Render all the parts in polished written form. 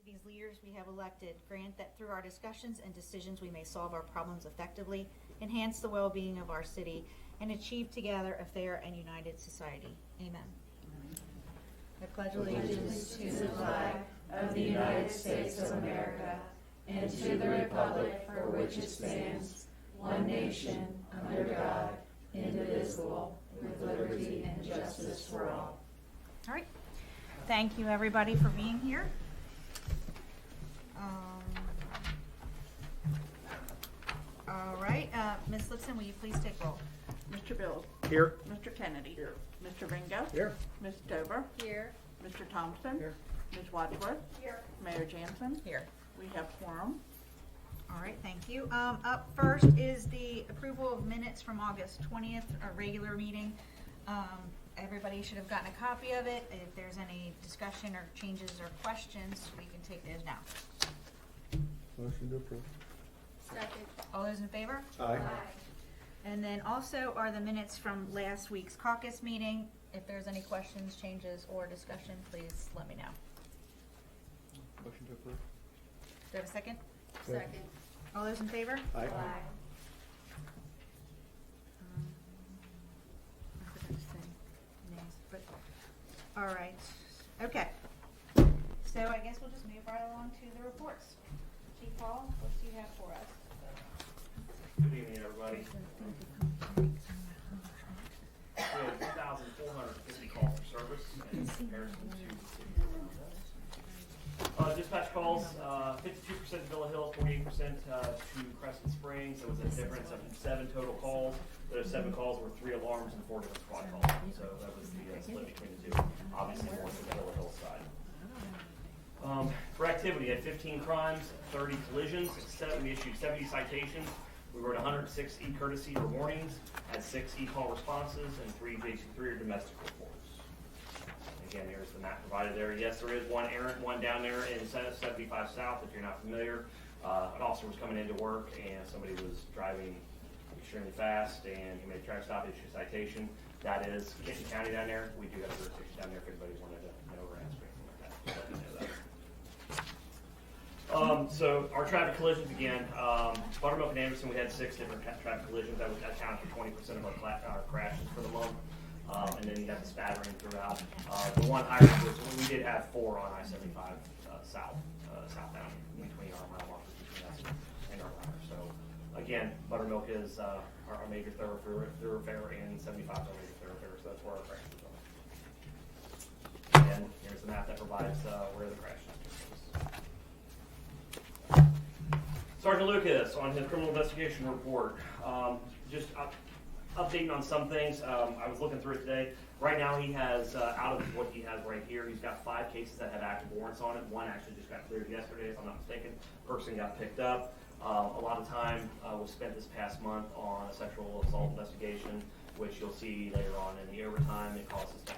these leaders we have elected. Grant that through our discussions and decisions we may solve our problems effectively, enhance the well-being of our city, and achieve together a fair and united society. Amen. I pledge Allegiance to the flag of the United States of America and to the republic for which it stands, one nation, under God, indivisible, with liberty and justice for all. All right. Thank you, everybody, for being here. All right. Ms. Lipson, will you please take roll? Mr. Bills. Here. Mr. Kennedy. Here. Mr. Ringo. Here. Ms. Dover. Here. Mr. Thompson. Here. Ms. Wadsworth. Here. Mayor Jansen. Here. We have quorum. All right, thank you. Up first is the approval of minutes from August 20th, a regular meeting. Everybody should have gotten a copy of it. If there's any discussion or changes or questions, we can take those now. Motion to approve. Second. All those in favor? Aye. And then also are the minutes from last week's caucus meeting. If there's any questions, changes, or discussion, please let me know. Motion to approve. Do you have a second? Second. All those in favor? Aye. I forgot to say names, but, all right, okay. So I guess we'll just move right along to the reports. Chief Paul, what do you have for us? Good evening, everybody. We had 2,450 calls for service in comparison to dispatch calls, 52% to Villa Hill, 48% to Crescent Springs. There was a difference of 7 total calls. Those 7 calls were 3 alarms and 4 different squad calls. So that was the split between the two. Obviously more to the Villa Hill side. For activity, at 15 crimes, 30 collisions, we issued 70 citations. We wrote 106 e-courtesy or warnings, had 6 e-call responses, and 3 JC3 or domestic reports. Again, here's the map provided there. Yes, there is one errant one down there in 75 South, if you're not familiar. An officer was coming into work, and somebody was driving extremely fast, and he made a traffic stop, issued a citation. That is Kenton County down there. We do have jurisdiction down there if anybody wanted to know or ask or anything like that. Just let me know that. So our traffic collisions again, Buttermilk and Anderson, we had 6 different traffic collisions. That accounted for 20% of our crashes for the month. And then you have the spattering throughout. The one higher number, we did have 4 on I-75 southbound between our mile markers between us and our ladder. So again, Buttermilk is our major thoroughfare, and 75 is our major thoroughfare. So that's where our crashes are. And here's the map that provides where the crashes are. Sergeant Lucas on his criminal investigation report. Just updating on some things. I was looking through it today. Right now he has, out of what he has right here, he's got 5 cases that have active warrants on it. One actually just got cleared yesterday, if I'm not mistaken. Person got picked up. A lot of time was spent this past month on a sexual assault investigation, which you'll see later on in the overtime. It caused us to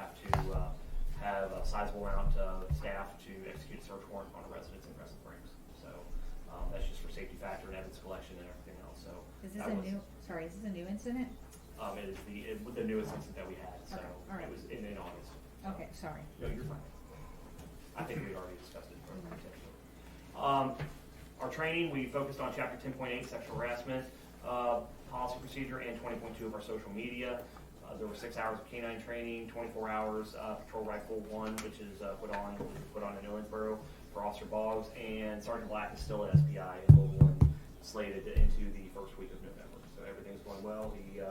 have a sizable amount of staff to execute a search warrant on a residence in Crescent Springs. So that's just for safety factor and evidence collection and everything else. So Is this a new incident? It is the newest incident that we had. So Okay, all right. it was in August. Okay, sorry. No, you're fine. I think we already discussed it. Our training, we focused on Chapter 10.8, sexual harassment, policy procedure, and 20.2 of our social media. There were 6 hours of canine training, 24 hours patrol rifle 1, which is put on in Owensboro for Officer Boggs, and Sergeant Black is still at SPI in Louisville and slated into the first week of November. So everything's going well. He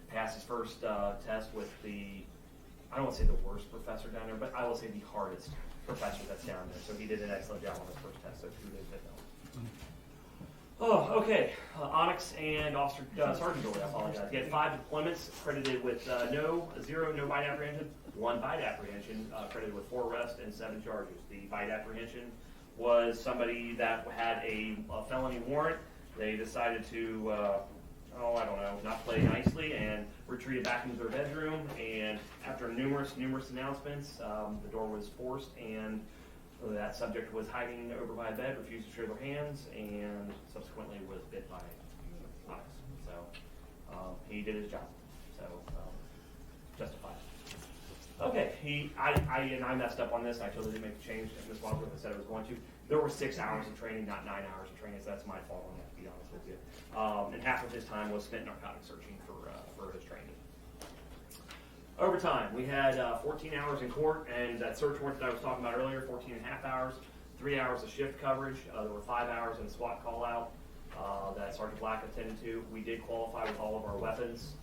passed his first test with I don't want to say the worst professor down there, but I will say the hardest professor that's down there. So he did an excellent job on his first test, so kudos to him. Oh, okay. Onyx and Officer Sergeant Dooley, I apologize. He had 5 deployments credited with 0 bite apprehension, 1 bite apprehension, credited with 4 arrests and 7 charges. The bite apprehension was somebody that had a felony warrant. They decided to, not play nicely and retreated back into their bedroom. And after numerous announcements, the door was forced, and that subject was hiding over by a bed, refused to show their hands, and subsequently was bit by Onyx. So he did his job. So justified. Okay, I messed up on this. I totally didn't make the change. Ms. Wadsworth said I was going to. There were 6 hours of training, not 9 hours of training, so that's my fault on that, to be honest with you. And half of his time was spent narcotic searching for his training. Overtime, we had 14 hours in court, and that search warrant that I was talking about earlier, 14 and a half hours, 3 hours of shift coverage. There were 5 hours in the SWAT call out that Sergeant Black attended to. We did qualify with all of our weapons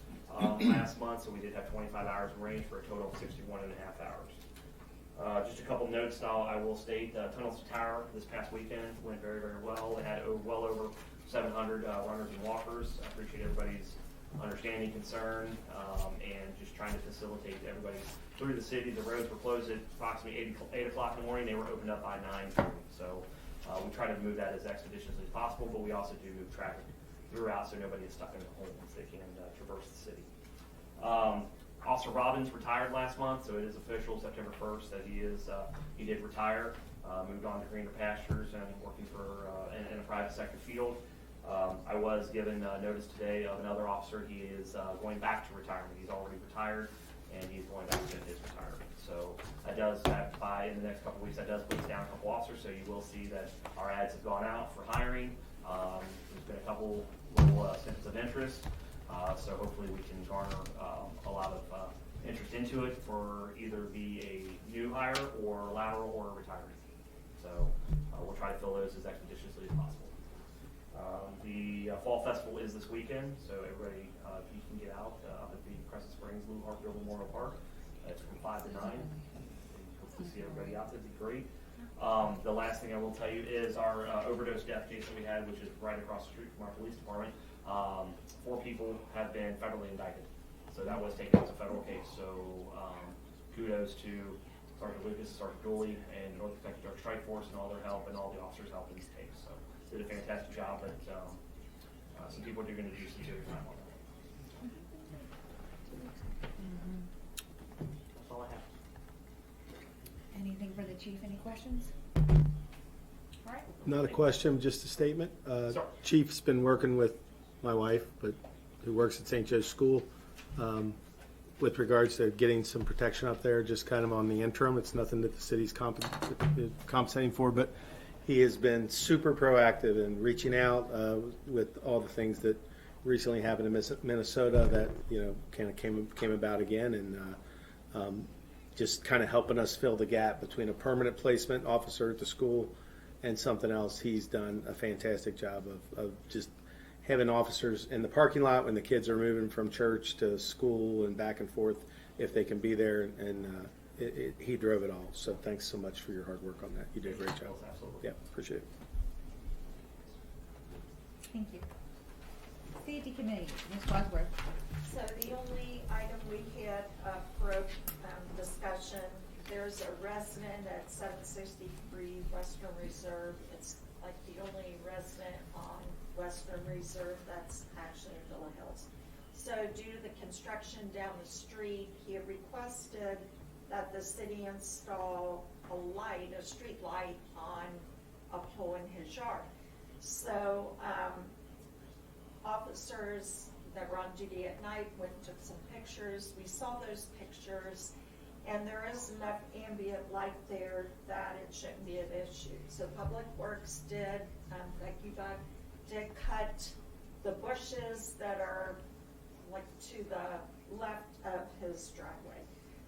last month, so we did have 25 hours in range for a total of 61 and a half hours. Just a couple notes now I will state. Tunnels to Tower this past weekend went very, very well. It had well over 700 runners and walkers. I appreciate everybody's understanding, concern, and just trying to facilitate everybody through the city. The roads were closed at approximately 8 o'clock in the morning. They were opened up by 9:30. So we try to move that as expeditiously as possible, but we also do move traffic throughout so nobody is stuck in their homes. They can traverse the city. Officer Robbins retired last month, so it is official September 1st that he did retire, moved on to greener pastures and working for in a private sector field. I was given notice today of another officer. He is going back to retirement. He's already retired, and he's going back to his retirement. So that does, in the next couple of weeks, that does put us down a couple officers. So you will see that our ads have gone out for hiring. There's been a couple little snippets of interest. So hopefully we can garner a lot of interest into it for either be a new hire or lateral or a retiree. So we'll try to fill those as expeditiously as possible. The Fall Festival is this weekend, so everybody, if you can get out up at the Crescent Springs Lou Hartfield Memorial Park, it's from 5 to 9. Hope to see everybody out there. It'd be great. The last thing I will tell you is our overdose death case that we had, which is right across the street from our police department. 4 people have been federally indicted. So that was taken as a federal case. So kudos to Sergeant Lucas, Sergeant Dooley, and North Kentucky Drug Strike Force and all their help and all the officers help in this case. So did a fantastic job, but some people are going to do some serious time on that. That's all I have. Anything for the chief? Any questions? All right. Not a question, just a statement. Sir. Chief's been working with my wife, but who works at St. Joe's School, with regards to getting some protection up there, just kind of on the interim. It's nothing that the city's compensating for, but he has been super proactive in reaching out with all the things that recently happened in Minnesota that kind of came about again, and just kind of helping us fill the gap between a permanent placement officer at the school and something else. He's done a fantastic job of just having officers in the parking lot when the kids are moving from church to school and back and forth, if they can be there, and he drove it all. So thanks so much for your hard work on that. You did a great job. Absolutely. Yeah, appreciate it. Thank you. Safety Committee, Ms. Wadsworth. So the only item we had for discussion, there's a resident at 763 Western Reserve. It's like the only resident on Western Reserve that's actually in Villa Hills. So due to the construction down the street, he had requested that the city install a street light on a pole in his yard. So officers that were on duty at night went and took some pictures. We saw those pictures, and there is enough ambient light there that it shouldn't be an issue. So Public Works did, thank you, Doug, did cut the bushes that are like to the left of his driveway.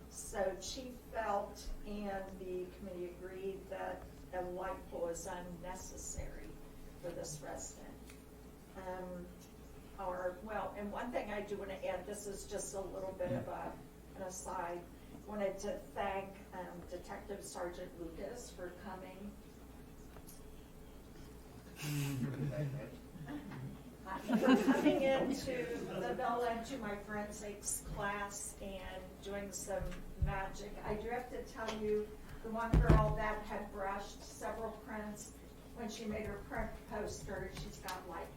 So Chief felt and the committee agreed that a light pole is unnecessary for this resident. And one thing I do want to add, this is just a little bit of an aside, wanted to thank Detective Sergeant Lucas for coming. For coming into the Bella into my forensics class and doing some magic. I do have to tell you, the one girl that had brushed several prints, when she made her print poster, she's got like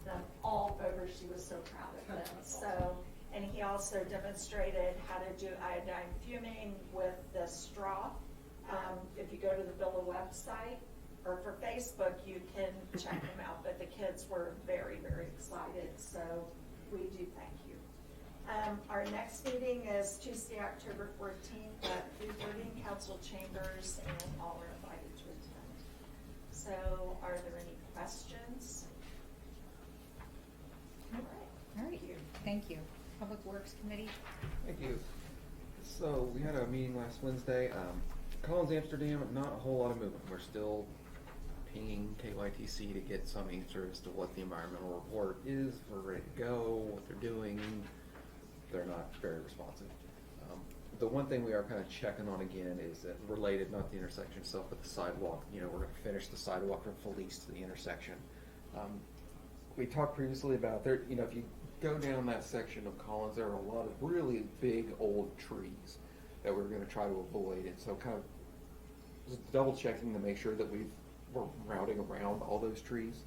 them all over. She was so proud of them. So, and he also demonstrated how to do iodine fuming with the straw. If you go to the Villa website or for Facebook, you can check them out. But the kids were very, very excited. So we do thank you. Our next meeting is Tuesday, October 14th at 3:30 in council chambers, and all are invited to attend. So are there any questions? All right. All right, thank you. Public Works Committee? Thank you. So we had a meeting last Wednesday. Collins Amsterdam, not a whole lot of movement. We're still pinging KYTC to get some answer as to what the environmental report is. We're ready to go, what they're doing. They're not very responsive. The one thing we are kind of checking on again is that related, not the intersection itself, but the sidewalk. You know, we're going to finish the sidewalk from Felice to the intersection. We talked previously about there, you know, if you go down that section of Collins, there are a lot of really big old trees that we're going to try to avoid. And so kind of just double checking to make sure that we're routing around all those trees.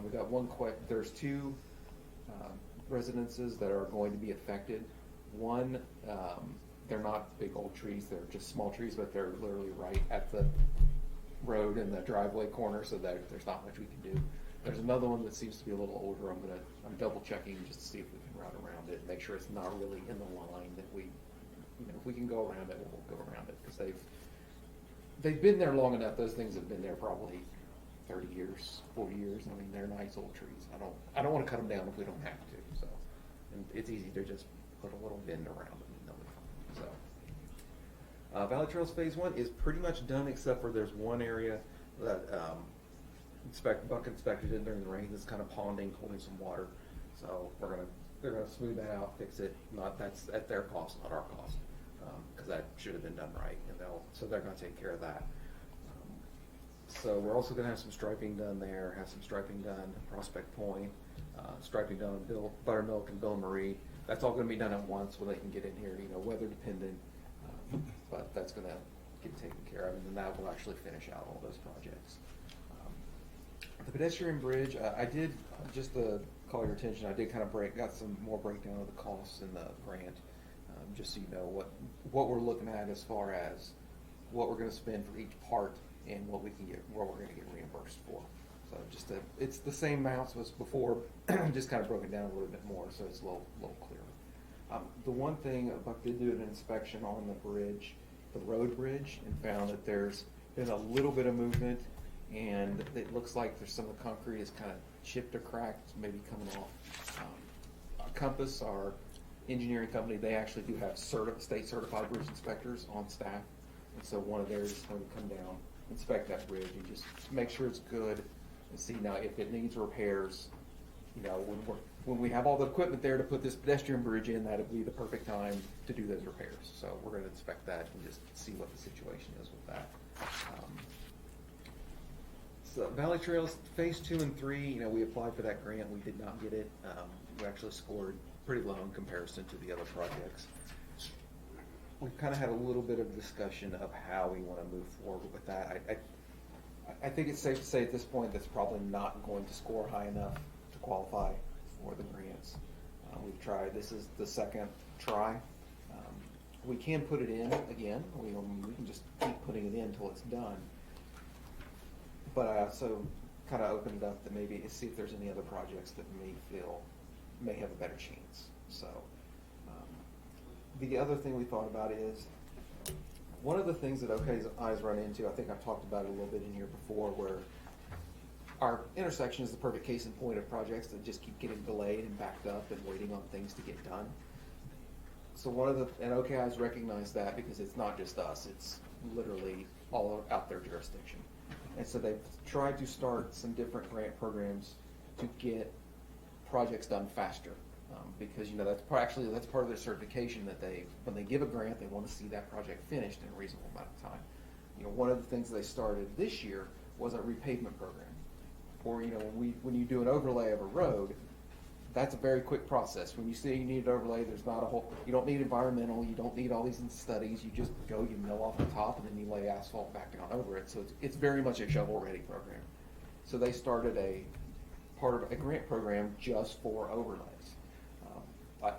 We've got there's two residences that are going to be affected. One, they're not big old trees, they're just small trees, but they're literally right at the road and the driveway corner, so that there's not much we can do. There's another one that seems to be a little older. I'm double checking just to see if we can route around it, make sure it's not really in the line that if we can go around it, we'll go around it, because they've been there long enough. Those things have been there probably 30 years, 40 years. I mean, they're nice old trees. I don't want to cut them down if we don't have to. So, and it's easy to just put a little bend around them and they'll be fine. So, Valley Trails Phase 1 is pretty much done, except for there's one area that Buck inspected it during the rain. That's kind of ponding, holding some water. So they're gonna smooth that out, fix it. That's at their cost, not our cost, because that should have been done right. And they're gonna take care of that. So we're also gonna have some striping done there, have some striping done at Prospect Point, striping done on Buttermilk and Bill Marie. That's all gonna be done at once when they can get in here, weather dependent, but that's gonna get taken care of, and then that will actually finish out all those projects. The pedestrian bridge, I did, just to call your attention, I did kind of got some more breakdown of the costs in the grant, just so you know what we're looking at as far as what we're gonna spend for each part and what we're gonna get reimbursed for. So it's the same amounts as before, just kind of broken down a little bit more, so it's a little clearer. The one thing, Buck did do an inspection on the bridge, the road bridge, and found that there's been a little bit of movement, and it looks like there's some of the concrete is kind of chipped or cracked, maybe coming off. Compass, our engineering company, they actually do have state certified bridge inspectors on staff, and so one of theirs is going to come down, inspect that bridge, and just make sure it's good, and see now if it needs repairs. When we have all the equipment there to put this pedestrian bridge in, that'd be the perfect time to do those repairs. So we're going to inspect that and just see what the situation is with that. So Valley Trails Phase 2 and 3, we applied for that grant. We did not get it. We actually scored pretty low in comparison to the other projects. We've kind of had a little bit of discussion of how we want to move forward with that. I think it's safe to say at this point that's probably not going to score high enough to qualify for the grants. We've tried. This is the second try. We can put it in again. We can just keep putting it in until it's done. But I also kind of opened it up to maybe see if there's any other projects that may have a better chance. So the other thing we thought about is one of the things that OK's eyes run into, I think I've talked about it a little bit in here before, where our intersection is the perfect case in point of projects that just keep getting delayed and backed up and waiting on things to get done. So and OK eyes recognize that because it's not just us, it's literally all out their jurisdiction. And so they've tried to start some different grant programs to get projects done faster. Because that's part of their certification, that when they give a grant, they want to see that project finished in a reasonable amount of time. One of the things they started this year was a repavement program. Or when you do an overlay of a road, that's a very quick process. When you say you need an overlay, you don't need environmental, you don't need all these studies. You just go, you mill off the top, and then you lay asphalt back down over it. So it's very much a shovel-ready program. So they started part of a grant program just for overlays.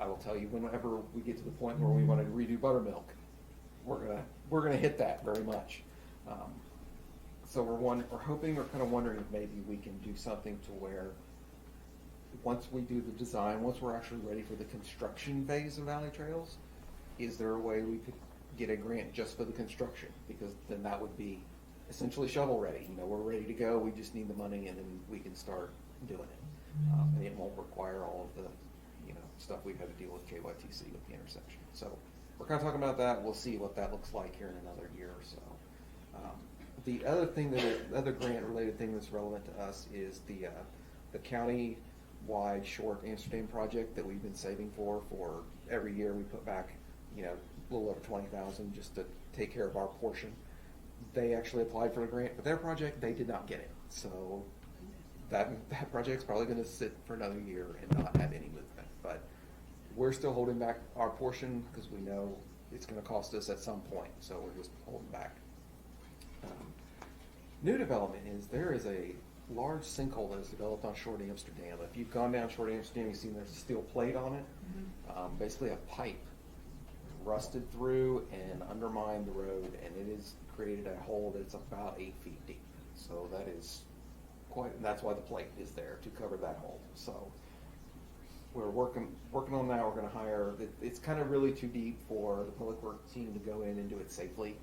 I will tell you, whenever we get to the point where we want to redo Buttermilk, we're gonna hit that very much. So we're kind of wondering if maybe we can do something to where once we do the design, once we're actually ready for the construction phase of Valley Trails, is there a way we could get a grant just for the construction? Because then that would be essentially shovel ready. You know, we're ready to go. We just need the money, and then we can start doing it. And it won't require all of the, you know, stuff we've had to deal with KYTC with the intersection. So we're kind of talking about that. We'll see what that looks like here in another year or so. The other thing the other grant-related thing that's relevant to us is the county-wide short Amsterdam project that we've been saving for every year. We put back, you know, a little over 20,000 just to take care of our portion. They actually applied for the grant, but their project, they did not get it. So that project's probably going to sit for another year and not have any movement. But we're still holding back our portion because we know it's going to cost us at some point. So we're just holding back. New development is there is a large sinkhole that is developed on Short Amsterdam. If you've gone down Short Amsterdam, you've seen there's a steel plate on it. Basically a pipe rusted through and undermined the road, and it has created a hole that's about 8 feet deep. So that is that's why the plate is there, to cover that hole. So we're working on that. We're going to hire, it's kind of really too deep for the public works team to go in and do it safely,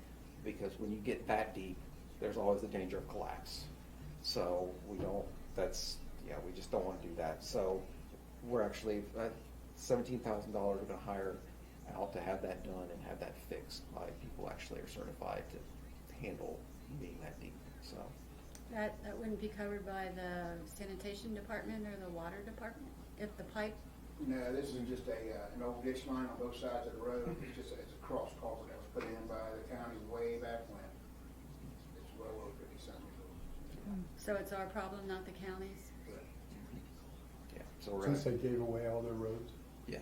because when you get that deep, there's always the danger of collapse. So we just don't want to do that. So we're actually $17,000 we're going to hire out to have that done and have that fixed by people actually are certified to handle being that deep. So That wouldn't be covered by the sanitation department or the water department if the pipe? No, this is just an old ditch line on both sides of the road. It's a cross culvert that was put in by the county way back when. It's well over 50-something years old. So it's our problem, not the county's? yeah, so we're Since gonna, they gave away all their roads. yeah,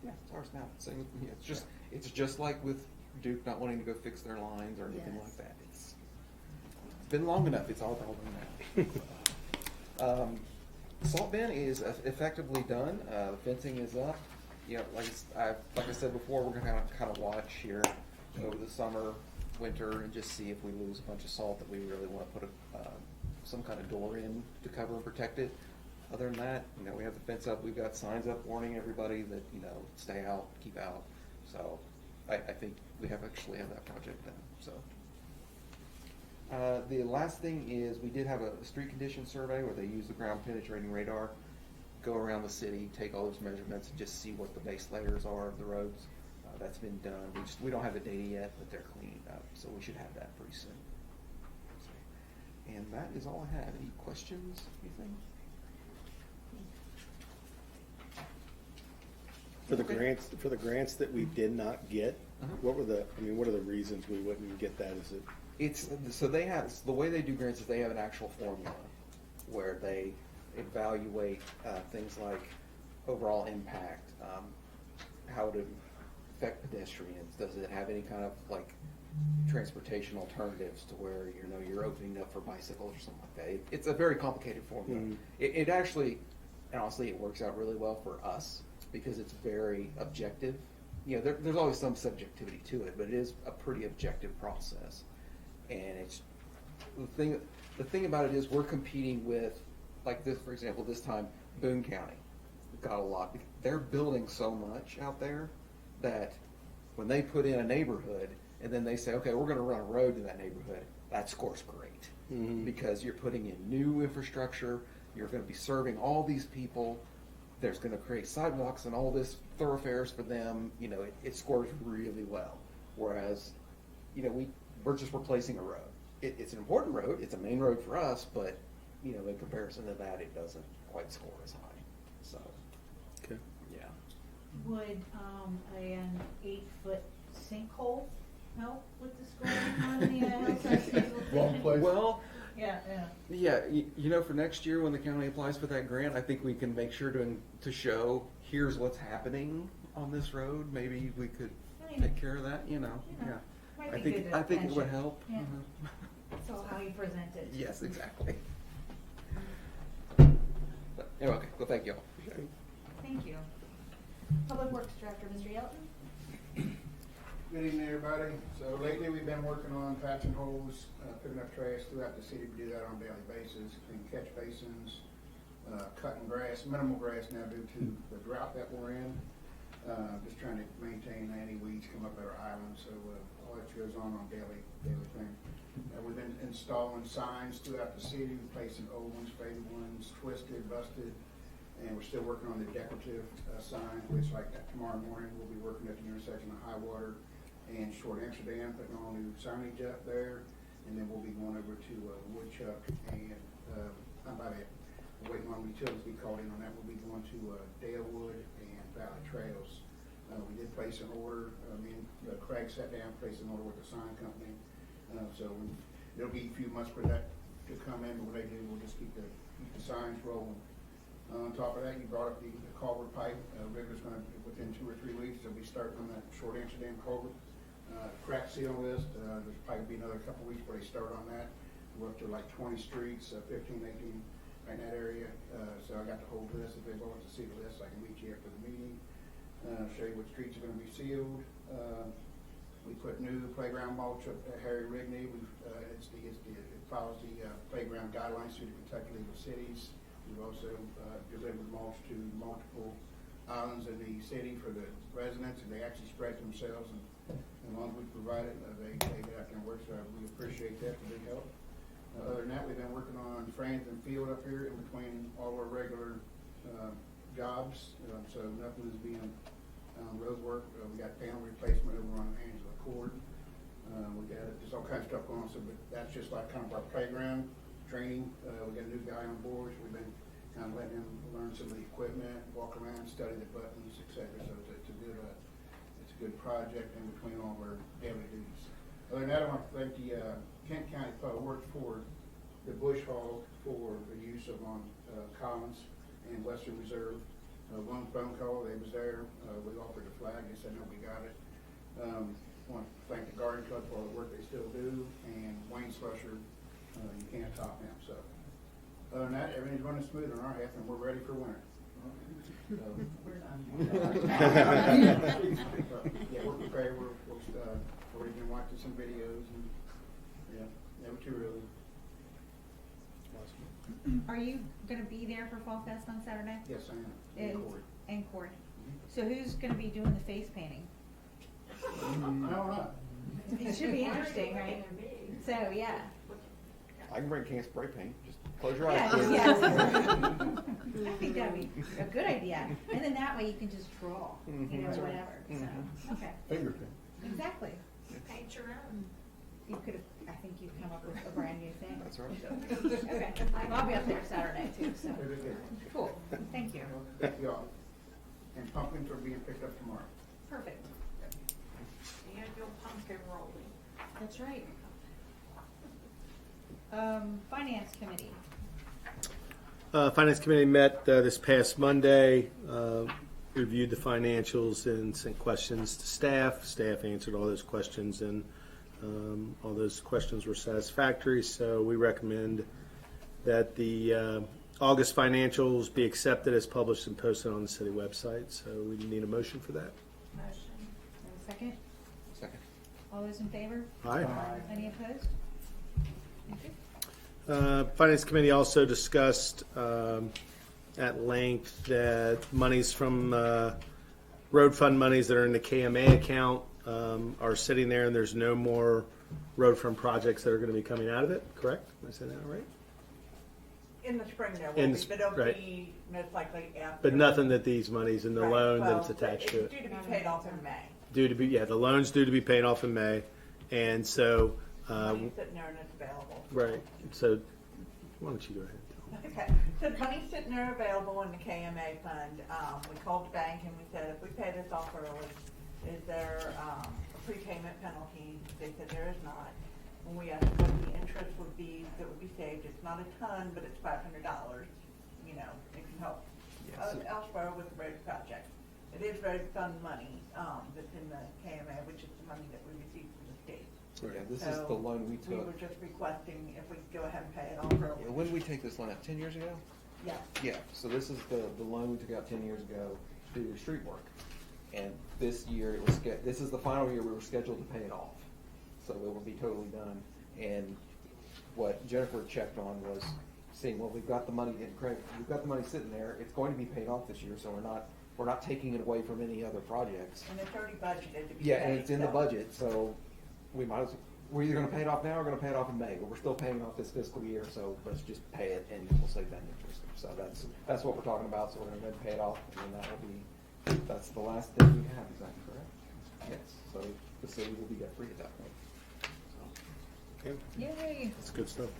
it's ours now. Same, yeah, it's just like with Duke not wanting to go fix their lines or anything Yes. like that. It's been long enough. It's all problem now. Salt bin is effectively done. The fencing is up. You know, like I said before, we're gonna kind of watch here over the summer, winter, and just see if we lose a bunch of salt that we really want to put some kind of door in to cover and protect it. Other than that, you know, we have the fence up. We've got signs up warning everybody that, you know, stay out, keep out. So I think we actually have that project done. So. The last thing is we did have a street condition survey where they use the ground penetrating radar, go around the city, take all those measurements, and just see what the base layers are of the roads. That's been done. We don't have the data yet, but they're cleaning up, so we should have that pretty soon. And that is all I have. Any questions? Anything? For the grants that we did not get, what are the reasons we wouldn't get that? Is it? The way they do grants is they have an actual formula where they evaluate things like overall impact, how it would affect pedestrians. Does it have any kind of like transportation alternatives to where you're opening up for bicycles or something like that? It's a very complicated formula. Mhm. It actually, and honestly, it works out really well for us because it's very objective. You know, there's always some subjectivity to it, but it is a pretty objective process. And it's the thing about it is we're competing with, like this, for example, this time Boone County got a lot. They're building so much out there that when they put in a neighborhood and then they say, okay, we're going to run a road in that neighborhood, that scores great. Mhm. Because you're putting in new infrastructure, you're going to be serving all these people, there's going to create sidewalks and all this thoroughfares for them, you know, it scores really well. Whereas, you know, we're just replacing a road. It's an important road, it's a main road for us, but, you know, in comparison to that, it doesn't quite score as high. So, Okay. yeah. Would an 8-foot sinkhole help with the scoring on the hillside stabilization? Wrong place. Well, Yeah. yeah, you know, for next year when the county applies for that grant, I think we can make sure to show, here's what's happening on this road. Maybe we could take care of that, you know. Yeah. Might I be think good to it would mention. help. Yeah. Mhm. So how you present it. Yes, exactly. But, anyway, okay, well, thank you all. Appreciate it. Thank you. Public Works Director, Mr. Yelton? Good evening, everybody. So lately, we've been working on patching holes, picking up trash throughout the city. We do that on a daily basis, clean catch basins, cutting grass, minimal grass now due to the drought that we're in. Just trying to maintain any weeds come up our island, so all that goes on daily thing. We've been installing signs throughout the city, replacing old ones, faded ones, twisted, busted, and we're still working on the decorative signs, which like tomorrow morning, we'll be working at the intersection of Highwater and Short Amsterdam, putting all new signage up there, and then we'll be going over to Woodchuck and, by that, waiting on utilities to be called in on that. We'll be going to Dalewood and Valley Trails. We did place an order. Me and Craig sat down, placed an order with the sign company. So it'll be a few months for that to come in, but what they do, we'll just keep the signs rolling. On top of that, you brought up the culvert pipe. Rigger's going to, within 2 or 3 weeks, they'll be starting on that Short Amsterdam culvert. Crack seal list, there's probably be another couple weeks before they start on that. We're up to like 20 streets, 15, 18 right in that area. So I got the whole list. If they want to see the list, I can meet you after the meeting. Show you what streets are going to be sealed. We put new playground mulch up at Harry Rigney. It follows the playground guidelines through the Kentucky League of Cities. We've also delivered mulch to multiple islands in the city for the residents, and they actually spread themselves. And as long as we provide it, they get out there and work. So we appreciate that. It's a big help. Other than that, we've been working on Franklin Field up here in between all our regular jobs. So nothing is being road work. We got panel replacement over on Angela Court. We got just all kinds of stuff going on. So but that's just like kind of our playground training. We got a new guy on board. So we've been kind of letting him learn some of the equipment, walk around, study the buttons, etc. So it's a good project in between all of our daily duties. Other than that, I want to thank the Kent County Public Works for the bush hog for the use of on Collins and Western Reserve. One phone call, they was there. We offered a flag. They said no, we got it. I want to thank the Garden Club for all the work they still do, and Wayne Slusher. You can't top him. So other than that, everything's running smooth on our half, and we're ready for winter. Yeah, we're prepared. We're already been watching some videos, and never too early. Are you gonna be there for Fall Fest on Saturday? Yes, I am. And Corey. and Corey. So who's gonna be doing the face painting? I don't know. It should be interesting, right? So, yeah. I can bring cans of spray paint. Just close your eyes. Yeah, please. I think that'd be a good idea. And then that way you can just draw, you know, That's right. whatever. So, okay. Fingerprint. Exactly. Paint your own. You could have, I think you've come up with a brand new thing. That's right. Okay. I'll be up there Saturday too, so. Very good. Cool. Thank you. Thank you all. And pumpkins are being picked up tomorrow. Perfect. Annual pumpkin rolling. That's right. Finance Committee. Finance Committee met this past Monday, reviewed the financials and sent questions to staff. Staff answered all those questions, and all those questions were satisfactory. So we recommend that the August financials be accepted as published and posted on the city website. So we need a motion for that. Motion. And a second? Second. All those in favor? Aye. Any opposed? Thank you. Finance Committee also discussed at length that monies from road fund monies that are in the KMA account are sitting there, and there's no more road fund projects that are going to be coming out of it. Correct? Am I saying that right? In the spring there In will the be, but it'll right. be most likely after. But nothing that these monies in the Right, loan well, that's attached to it. It's due to be paid off in May. Due to be, yeah, the loan's due to be paid off in May, and so Money's sitting there and it's available. right. So why don't you go ahead? Okay, so money's sitting there available in the KMA fund. We called the bank and we said, if we pay this off early, is there a prepayment penalty? They said there is not. When we asked what the interest would be that would be saved, it's not a ton, but it's $500. You know, it can help elsewhere with the road project. It is road fund money that's in the KMA, which is the money that we received from the state. Yeah, this is the loan we We took. were just requesting if we could go ahead and pay it off early. When did we take this loan out? 10 years ago? Yes. Yeah, so this is the loan we took out 10 years ago to do street work. And this year, this is the final year we were scheduled to pay it off. So it will be totally done. And what Jennifer checked on was seeing, well, we've got the money, and Craig, we've got the money sitting there, it's going to be paid off this year, so we're not taking it away from any other projects. And it's already budgeted to be paid. Yeah, and it's in the so- budget, so we might as, we're either gonna pay it off now or gonna pay it off in May, but we're still paying off this fiscal year, so let's just pay it and we'll save that interest. So that's what we're talking about, so we're gonna go ahead and pay it off, and then that's the last thing we have, is that correct? Yes, so the city will be debt free at that point. So. Okay, Yay. that's good stuff.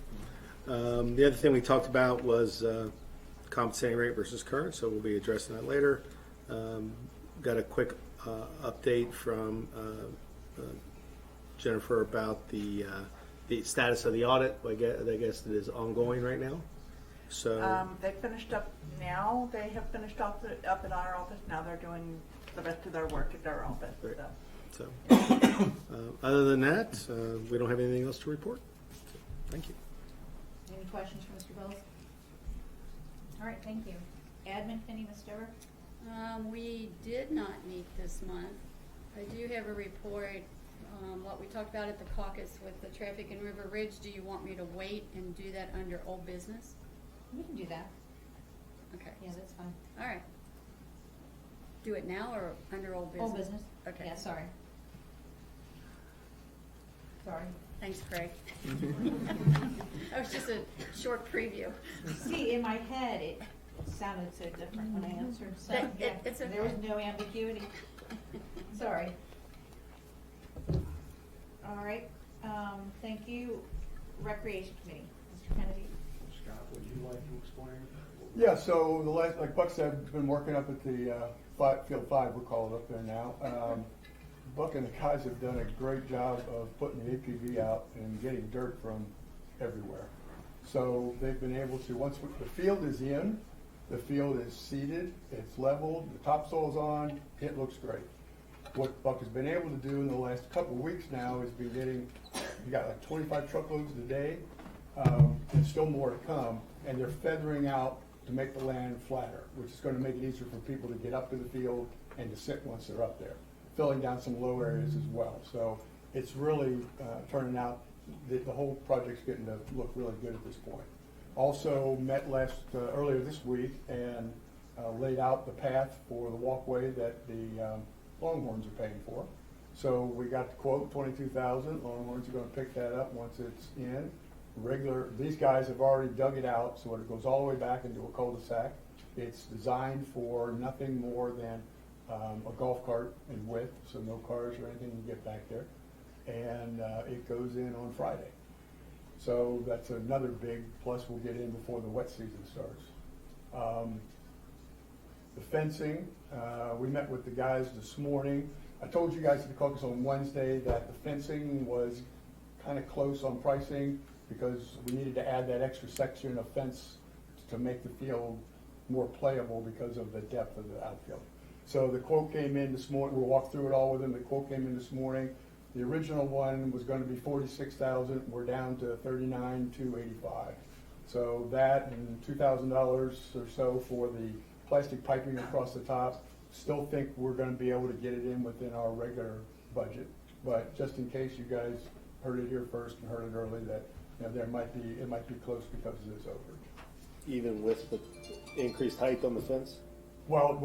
The other thing we talked about was compensating rate versus current, so we'll be addressing that later. Got a quick update from Jennifer about the status of the audit. I guess it is ongoing right now. So They finished up now, they have finished up at our office, now they're doing the rest of their work at their office, Great. so. other than that, we don't have anything else to report. So, thank you. Any questions for Mr. Bills? All right, thank you. Admin, Penny, Ms. Stover? We did not meet this month. I do have a report, what we talked about at the caucus with the traffic in River Ridge. Do you want me to wait and do that under old business? We can do that. Okay. Yeah, that's fine. All right. Do it now or under old business? Old business? Okay. Yeah, sorry. Sorry. Thanks, Craig. That was just a short preview. See, in my head, it sounded so different when I answered, so, That- yeah, it's okay. there was no ambiguity. Sorry. All right, thank you. Recreation Committee, Mr. Kennedy. Scott, would you like to explain? Yeah, so the last, like Buck said, been working up at the Field 5, we're called up there now. Buck and the guys have done a great job of putting the APV out and getting dirt from everywhere. So they've been able to, once the field is in, the field is seeded, it's leveled, the topsoil's on, it looks great. What Buck has been able to do in the last couple of weeks now is been getting, he got like 25 truckloads a day, and still more to come, and they're feathering out to make the land flatter, which is going to make it easier for people to get up to the field and to sit once they're up there, filling down some low areas as well. So it's really turning out, the whole project's getting to look really good at this point. Also met earlier this week and laid out the path for the walkway that the Longhorns are paying for. So we got the quote, $22,000. Longhorns are going to pick that up once it's in. These guys have already dug it out, so it goes all the way back into a cul-de-sac. It's designed for nothing more than a golf cart in width, so no cars or anything can get back there. And it goes in on Friday. So that's another big plus. We'll get in before the wet season starts. The fencing, we met with the guys this morning. I told you guys at the caucus on Wednesday that the fencing was kind of close on pricing because we needed to add that extra section of fence to make the field more playable because of the depth of the outfield. So the quote came in this morning. We walked through it all with them. The quote came in this morning. The original one was going to be $46,000. We're down to $39,285. So that and $2,000 or so for the plastic piping across the top. Still think we're going to be able to get it in within our regular budget. But just in case you guys heard it here first and heard it early, that it might be close because of this overage. Even with the increased height on the fence? Well,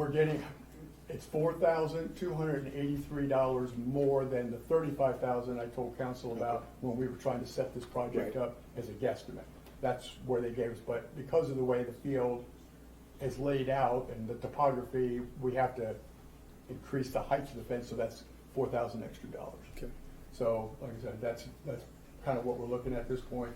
it's $4,283 more than the $35,000 I told council about when we were trying to set this project up as a guesstimate. That's where they gave us, but because of the way the field is laid out and the topography, we have to increase the height of the fence, so that's $4,000 extra dollars. Okay. So, like I said, that's kind of what we're looking at this point.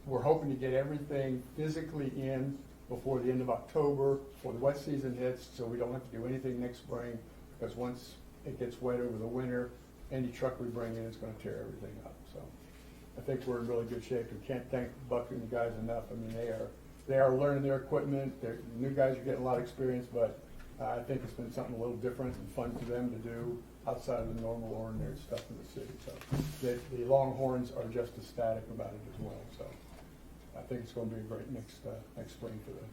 We're hoping to get everything physically in before the end of October, before the wet season hits, so we don't have to do anything next spring, because once it gets wet over the winter, any truck we bring in is going to tear everything up. So I think we're in really good shape. We can't thank Buck and the guys enough. I mean, they are learning their equipment. The new guys are getting a lot of experience, but I think it's been something a little different and fun for them to do outside of the normal ordinary stuff in the city. So the Longhorns are just ecstatic about it as well. So I think it's going to be a great next spring for the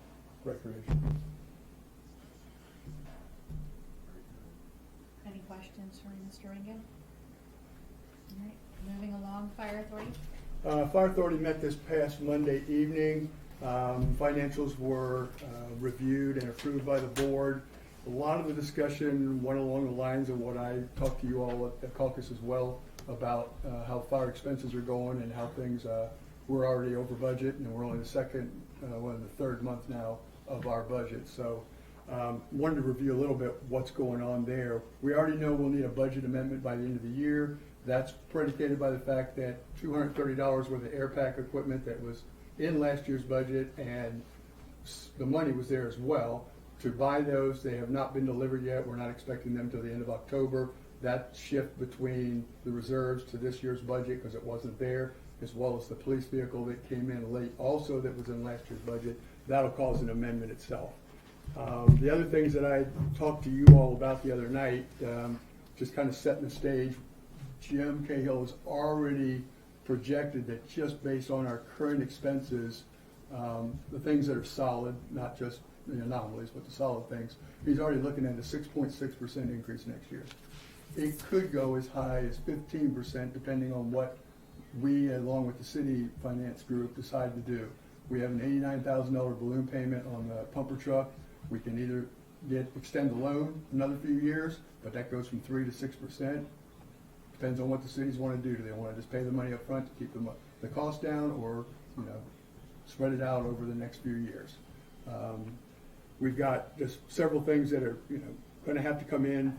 recreation. Any questions for Mr. Ringo? All right, moving along, Fire Authority. Fire Authority met this past Monday evening. Financials were reviewed and approved by the board. A lot of the discussion went along the lines of what I talked to you all at the caucus as well about how fire expenses are going and how things, we're already over budget and we're only the third month now of our budget. So wanted to review a little bit what's going on there. We already know we'll need a budget amendment by the end of the year. That's predicated by the fact that $230 worth of air pack equipment that was in last year's budget, and the money was there as well. To buy those, they have not been delivered yet. We're not expecting them till the end of October. That shift between the reserves to this year's budget, because it wasn't there, as well as the police vehicle that came in late also that was in last year's budget, that'll cause an amendment itself. The other things that I talked to you all about the other night, just kind of setting the stage, Jim Cahill has already projected that just based on our current expenses, the things that are solid, not just the anomalies, but the solid things, he's already looking at a 6.6% increase next year. It could go as high as 15% depending on what we, along with the city finance group, decide to do. We have an $89,000 balloon payment on the pumper truck. We can either extend the loan another few years, but that goes from 3 to 6%. Depends on what the cities want to do. Do they want to just pay the money up front to keep the cost down, or spread it out over the next few years? We've got just several things that are going to have to come in.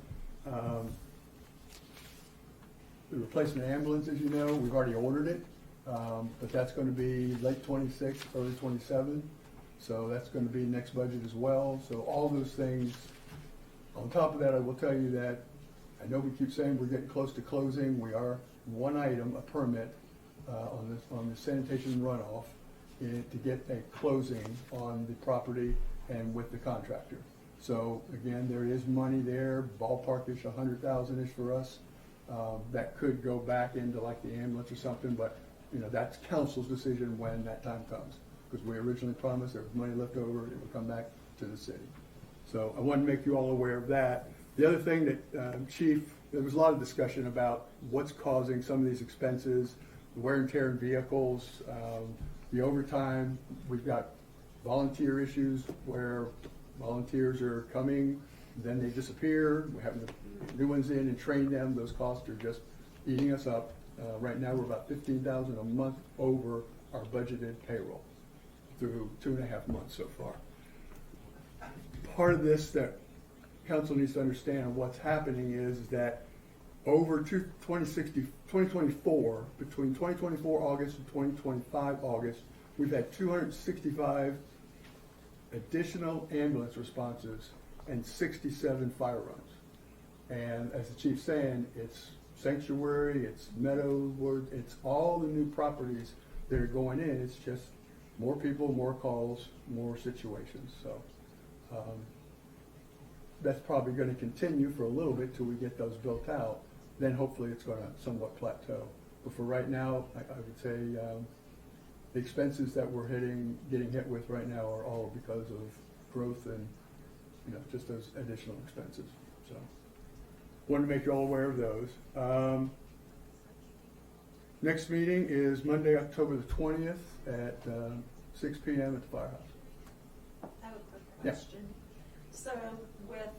The replacement ambulance, as you know, we've already ordered it, but that's going to be late 26, early 27. So that's going to be next budget as well. So all those things. On top of that, I will tell you that I know we keep saying we're getting close to closing. We are one item, a permit on the sanitation runoff to get a closing on the property and with the contractor. So again, there is money there, ballparkish, 100,000-ish for us. That could go back into like the ambulance or something, but that's council's decision when that time comes. Because we originally promised there was money left over, it would come back to the city. So I wanted to make you all aware of that. The other thing that, Chief, there was a lot of discussion about what's causing some of these expenses, the wear and tear in vehicles, the overtime. We've got volunteer issues where volunteers are coming, then they disappear. We're having to get new ones in and train them. Those costs are just eating us up. Right now we're about $15,000 a month over our budgeted payroll through 2.5 months so far. Part of this that council needs to understand what's happening is that over 2024, between 2024 August and 2025 August, we've had 265 additional ambulance responses and 67 fire runs. And as the chief's saying, it's Sanctuary, it's Meadowwood, it's all the new properties that are going in. It's just more people, more calls, more situations. So that's probably going to continue for a little bit till we get those built out. Then hopefully it's going to somewhat plateau. But for right now, I would say the expenses that we're getting hit with right now are all because of growth and just those additional expenses. So wanted to make you all aware of those. Next meeting is Monday, October the 20th at 6 p.m. at the firehouse. I have a quick Yeah. question. So with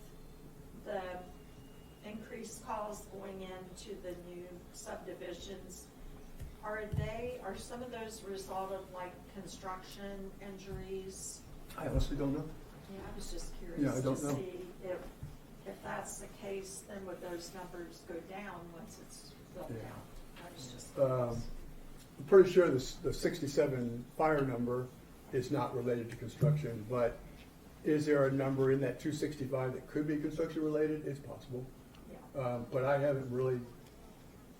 the increased calls going into the new subdivisions, are some of those a result of like construction injuries? I honestly don't know. Yeah, I was just Yeah, I curious don't to know. see if that's the case, then would those numbers go down once it's built Yeah. out? I was just I'm curious. pretty sure the 67 fire number is not related to construction, but is there a number in that 265 that could be construction related? It's possible. Yeah. But I haven't really,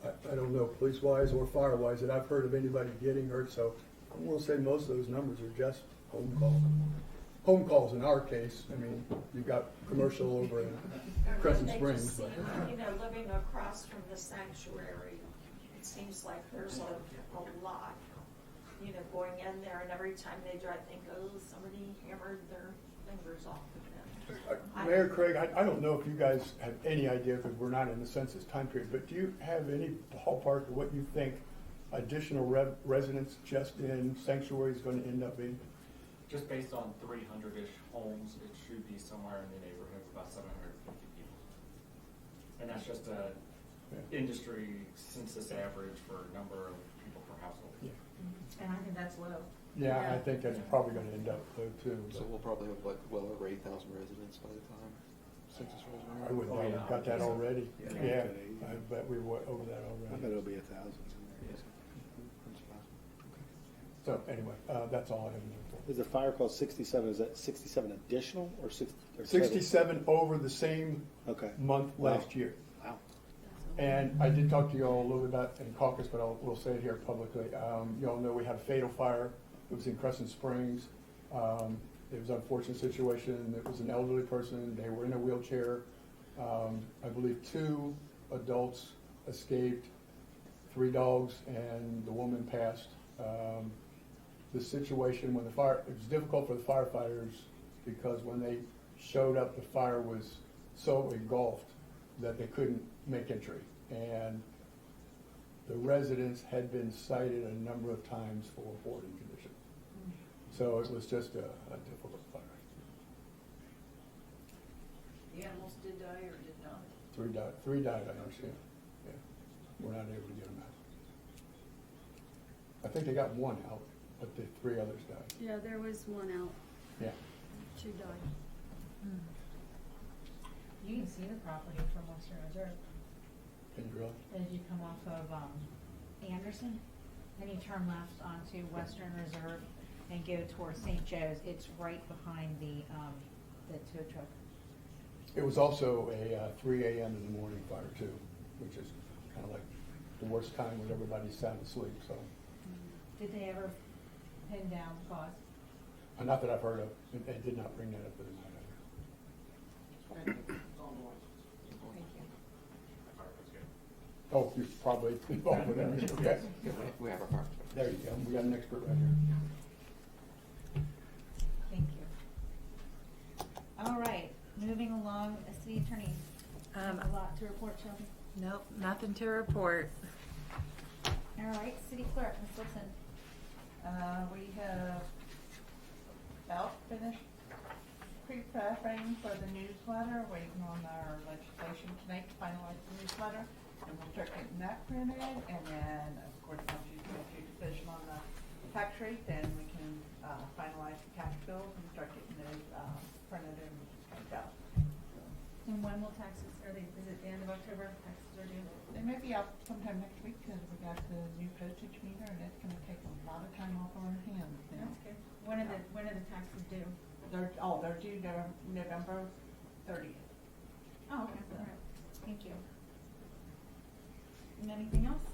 I don't know, police-wise or fire-wise, that I've heard of anybody getting hurt, so I'm going to say most of those numbers are just home calls. Home calls in our case. I mean, you've got commercial over in Crescent They Springs. just But, seem, living across from the sanctuary, it seems like there's a lot, going in there, and every time they do, I think, oh, somebody hammered their fingers off of them. Mayor Craig, I don't know if you guys have any idea, because we're not in the census time period, but do you have any ballpark of what you think additional residents just in Sanctuary is going to end up being? just based on 300-ish homes, it should be somewhere in the neighborhood of about 750 people. And that's just a industry census average for number of people per household. And I think that's low. Yeah, I think that's probably gonna end up though too. So we'll probably have like well over 8,000 residents by the time census rolls around. I would Oh, know, yeah. we've got that already. Yeah. Yeah, I bet we were over that I bet already. it'll be 1,000. So anyway, that's all I have. Is the fire call 67, is that 67 additional or 60? Or 67 over the same Okay. month Wow. last year. Wow. And I did talk to you all a little bit about in caucus, but we'll say it here publicly. You all know we had a fatal fire. It was in Crescent Springs. It was an unfortunate situation. It was an elderly person. They were in a wheelchair. I believe 2 adults escaped, 3 dogs, and the woman passed. The situation when the fire, it was difficult for the firefighters because when they showed up, the fire was so engulfed that they couldn't make entry. And the residents had been cited a number of times for hoarding condition. So it was just a difficult fire. The animals did die or did not? 3 died, I understand. Yeah, we're not able to get them out. I think they got 1 out, but the 3 others died. Yeah, there was 1 out, Yeah. 2 died. You can see the property from Western Reserve Can you really? as you come off of Anderson, then you turn left onto Western Reserve and go towards St. Joe's. It's right behind the tow truck. It was also a 3 a.m. in the morning fire too, which is kind of like the worst time when everybody's sound asleep, so. Did they ever pin down the cause? Not that I've heard of. They did not bring that up in the night either. Thank you. Oh, you're probably involved with that, okay. We have our fire. There you go, we got an expert right here. Thank you. All right, moving along, city attorney. A lot to report, Shelby. Nope, nothing to report. All right, city clerk, Ms. Wilson. We have about finished pre-prepping for the newsletter, waiting on our legislation tonight to finalize the newsletter. And we'll start getting that printed, and then, of course, once you make your decision on the tax rate, then we can finalize the tax bills and start getting those printed and sent out. And when will taxes, is it the end of October, taxes are due? They may be out sometime next week, because we got the new postage meter, and it's gonna take a lot of time off our hands now. That's good. When are the taxes due? They're due November 30th. Oh, okay, all right, thank you. And anything else?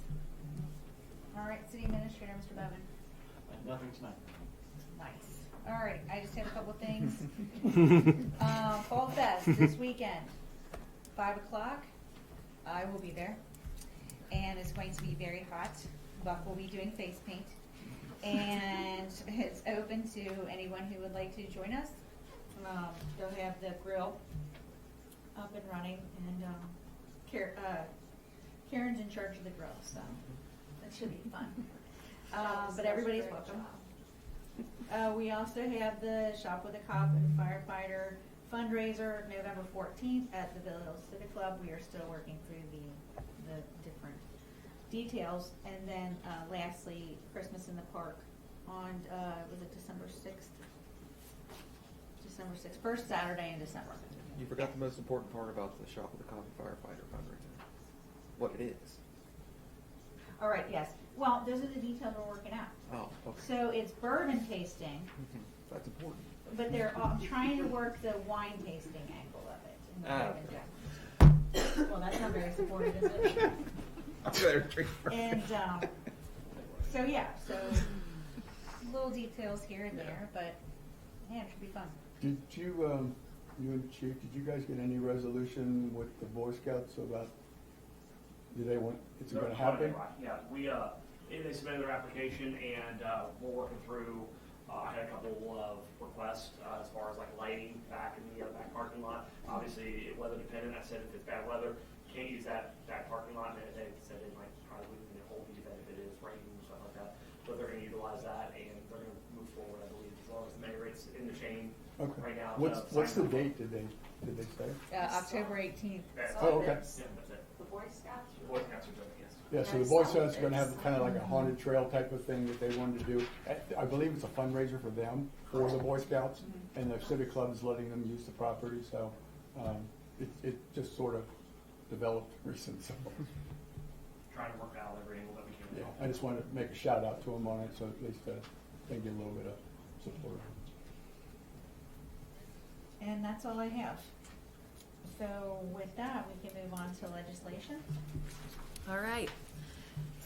All right, city administrator, Mr. Bevin. Nothing tonight. Nice. All right, I just have a couple things. Fall Fest this weekend, 5 o'clock. I will be there, and it's going to be very hot. Buck will be doing face paint, and it's open to anyone who would like to join us. They'll have the grill up and running, and Karen's in charge of the grill, so that should be fun. But everybody's welcome. We also have the Shop with a Cop and Firefighter fundraiser November 14th at the Ville Hills Civic Club. We are still working through the different details. And then lastly, Christmas in the Park on, was it December 6th? December 6th, first Saturday in December. You forgot the most important part about the Shop with the Cop and Firefighter fundraiser. What it is. All right, yes. Well, those are the details we're working out. Oh, okay. So it's bourbon tasting, That's important. but they're trying to work the wine tasting angle of it. In the Ah, bourbon. Well, that's not very supportive, is it? And so yeah, so little details here and there, but yeah, it should be fun. Did you, you and Chief, did you guys get any resolution with the Boy Scouts about, do they want, is it gonna happen? Yeah, they submitted their application, and we're working through, I had a couple of requests as far as like lighting back in the back parking lot. Obviously, weather dependent. I said if it's bad weather, can't use that parking lot, and they said they might probably leave the whole event if it is raining and stuff like that. But they're gonna utilize that, and they're gonna move forward, I believe, as long as the May rate it's in the chain Okay. right now. What's the date, did they say? October 18th. Oh, okay. Yeah, that's it. The Boy Scouts? The Boy Scouts are doing it, yes. Yeah, so the Boy Scouts are gonna have kind of like a haunted trail type of thing that they wanted to do. I believe it's a fundraiser for them, for the Boy Scouts, and the Civic Club is letting them use the property, so, it just sort of developed recent, so. Trying to work out every angle that we can. Yeah, I just wanted to make a shout out to them on it, so at least, they get a little bit of support. And that's all I have. So with that, we can move on to legislation. All right.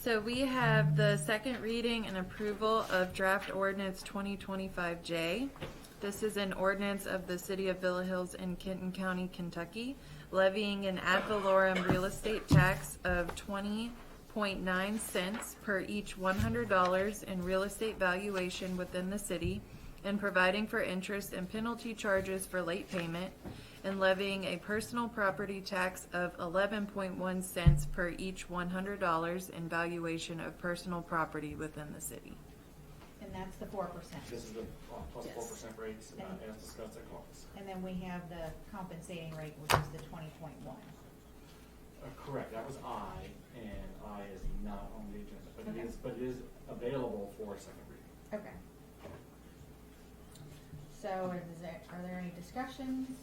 So we have the second reading and approval of draft ordinance 2025J. This is an ordinance of the City of Villa Hills in Kenton County, Kentucky, levying an ad valorem real estate tax of 20.9 cents per each $100 in real estate valuation within the city, and providing for interest and penalty charges for late payment, and levying a personal property tax of 11.1 cents per each $100 in valuation of personal property within the city. And that's the 4%. This is the plus Yes. 4% rates, as discussed at caucus. And then we have the compensating rate, which is the 20.1. Correct, that was I, and I is not on the agenda, but Okay. it is available for a second reading. Okay. So are there any discussions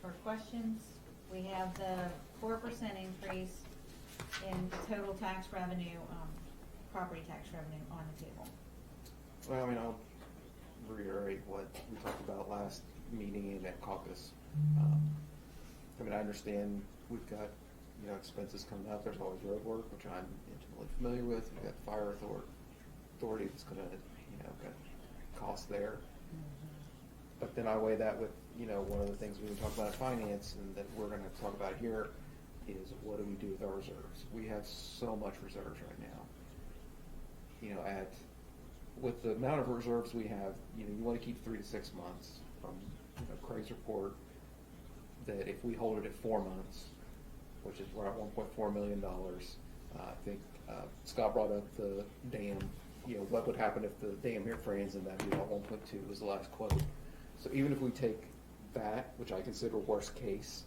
or questions? We have the 4% increase in total tax revenue, property tax revenue on the table. Well, I mean, I'll reiterate what we talked about last meeting and at caucus. I mean, I understand we've got, expenses coming up. There's always road work, which I'm intimately familiar with. We've got fire authority that's gonna, got costs there. But then I weigh that with, one of the things we talk about at finance and that we're gonna talk about here is what do we do with our reserves? We have so much reserves right now. With the amount of reserves we have, you wanna keep 3 to 6 months from, Craig's report, that if we hold it at 4 months, which is we're at $1.4 million, I think, Scott brought up the dam, what would happen if the dam here freezes, and that'd be about 1.2 was the last quote. So even if we take that, which I consider worst case,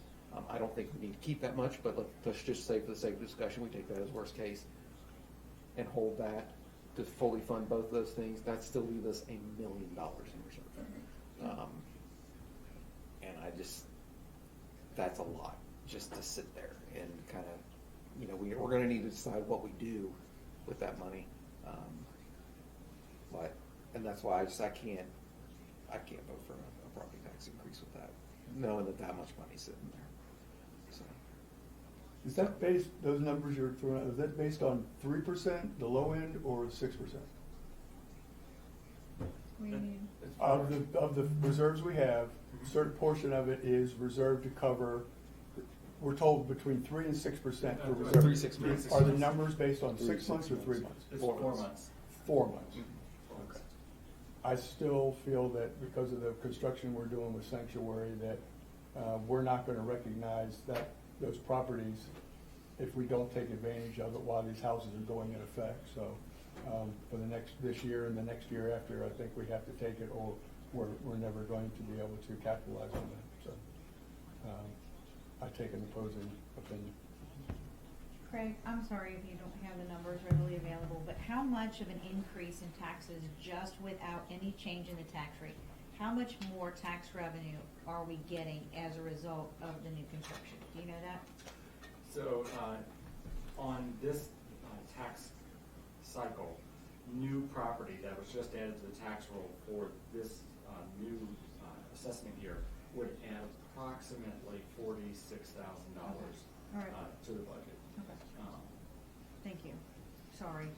I don't think we need to keep that much, but let's just say for the sake of discussion, we take that as worst case and hold that to fully fund both of those things. That still leaves us $1 million in reserve. And that's a lot just to sit there and kind of, we're going to need to decide what we do with that money. And that's why I can't vote for a property tax increase with that, knowing that much money's sitting there. So. Is that based, those numbers you're throwing out, is that based on 3%, the low end, or 6%? Of the reserves we have, a certain portion of it is reserved to cover, we're told between 3 and 6% for reserve. 3 to 6 months. Are the numbers based on 3 to 6 months or 3 months? It's 4 months. 4 months. Okay. I still feel that because of the construction we're doing with Sanctuary, that we're not gonna recognize those properties if we don't take advantage of it while these houses are going in effect. So for this year and the next year after, I think we have to take it, or we're never going to be able to capitalize on that. So I take an opposing opinion. Craig, I'm sorry if you don't have the numbers readily available, but how much of an increase in taxes just without any change in the tax rate? How much more tax revenue are we getting as a result of the new construction? Do you know that? So, on this tax cycle, new property that was just added to the tax roll for this new assessment year would add approximately $46,000 Right. to the budget. Okay. Thank you. Sorry.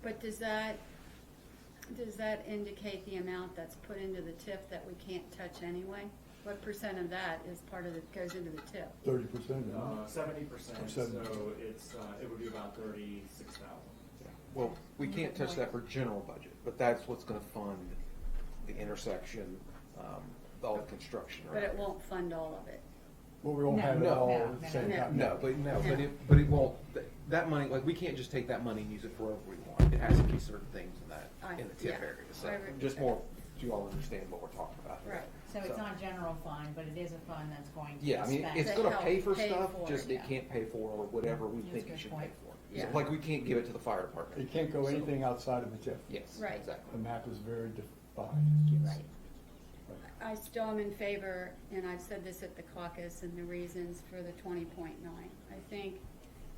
But does that indicate the amount that's put into the TIF that we can't touch anyway? What percent of that is part of it goes into the TIF? 30%. 70%. So 70%. it would be about 36,000. Yeah. Well, we can't touch that for general budget, but that's what's going to fund the intersection, all the construction. But it won't fund all of it. Well, we won't have it all at the same time. But it won't. That money, we can't just take that money and use it for whatever we want. It has to be certain things in the TIF area. So just more you all understand what we're talking about here. Right. So it's not general fund, but it is a fund that's going to be Yeah, I mean, spent. it's To gonna help pay for pay stuff, for it, just it yeah. can't pay for whatever we That's a think it good should point. pay for. Yeah. So, like, we can't give it to the fire department. You can't go anything outside of the TIF. Yes, Right. exactly. The map is very defined. Right. I still am in favor, and I've said this at the caucus, and the reasons for the 20.9. I think,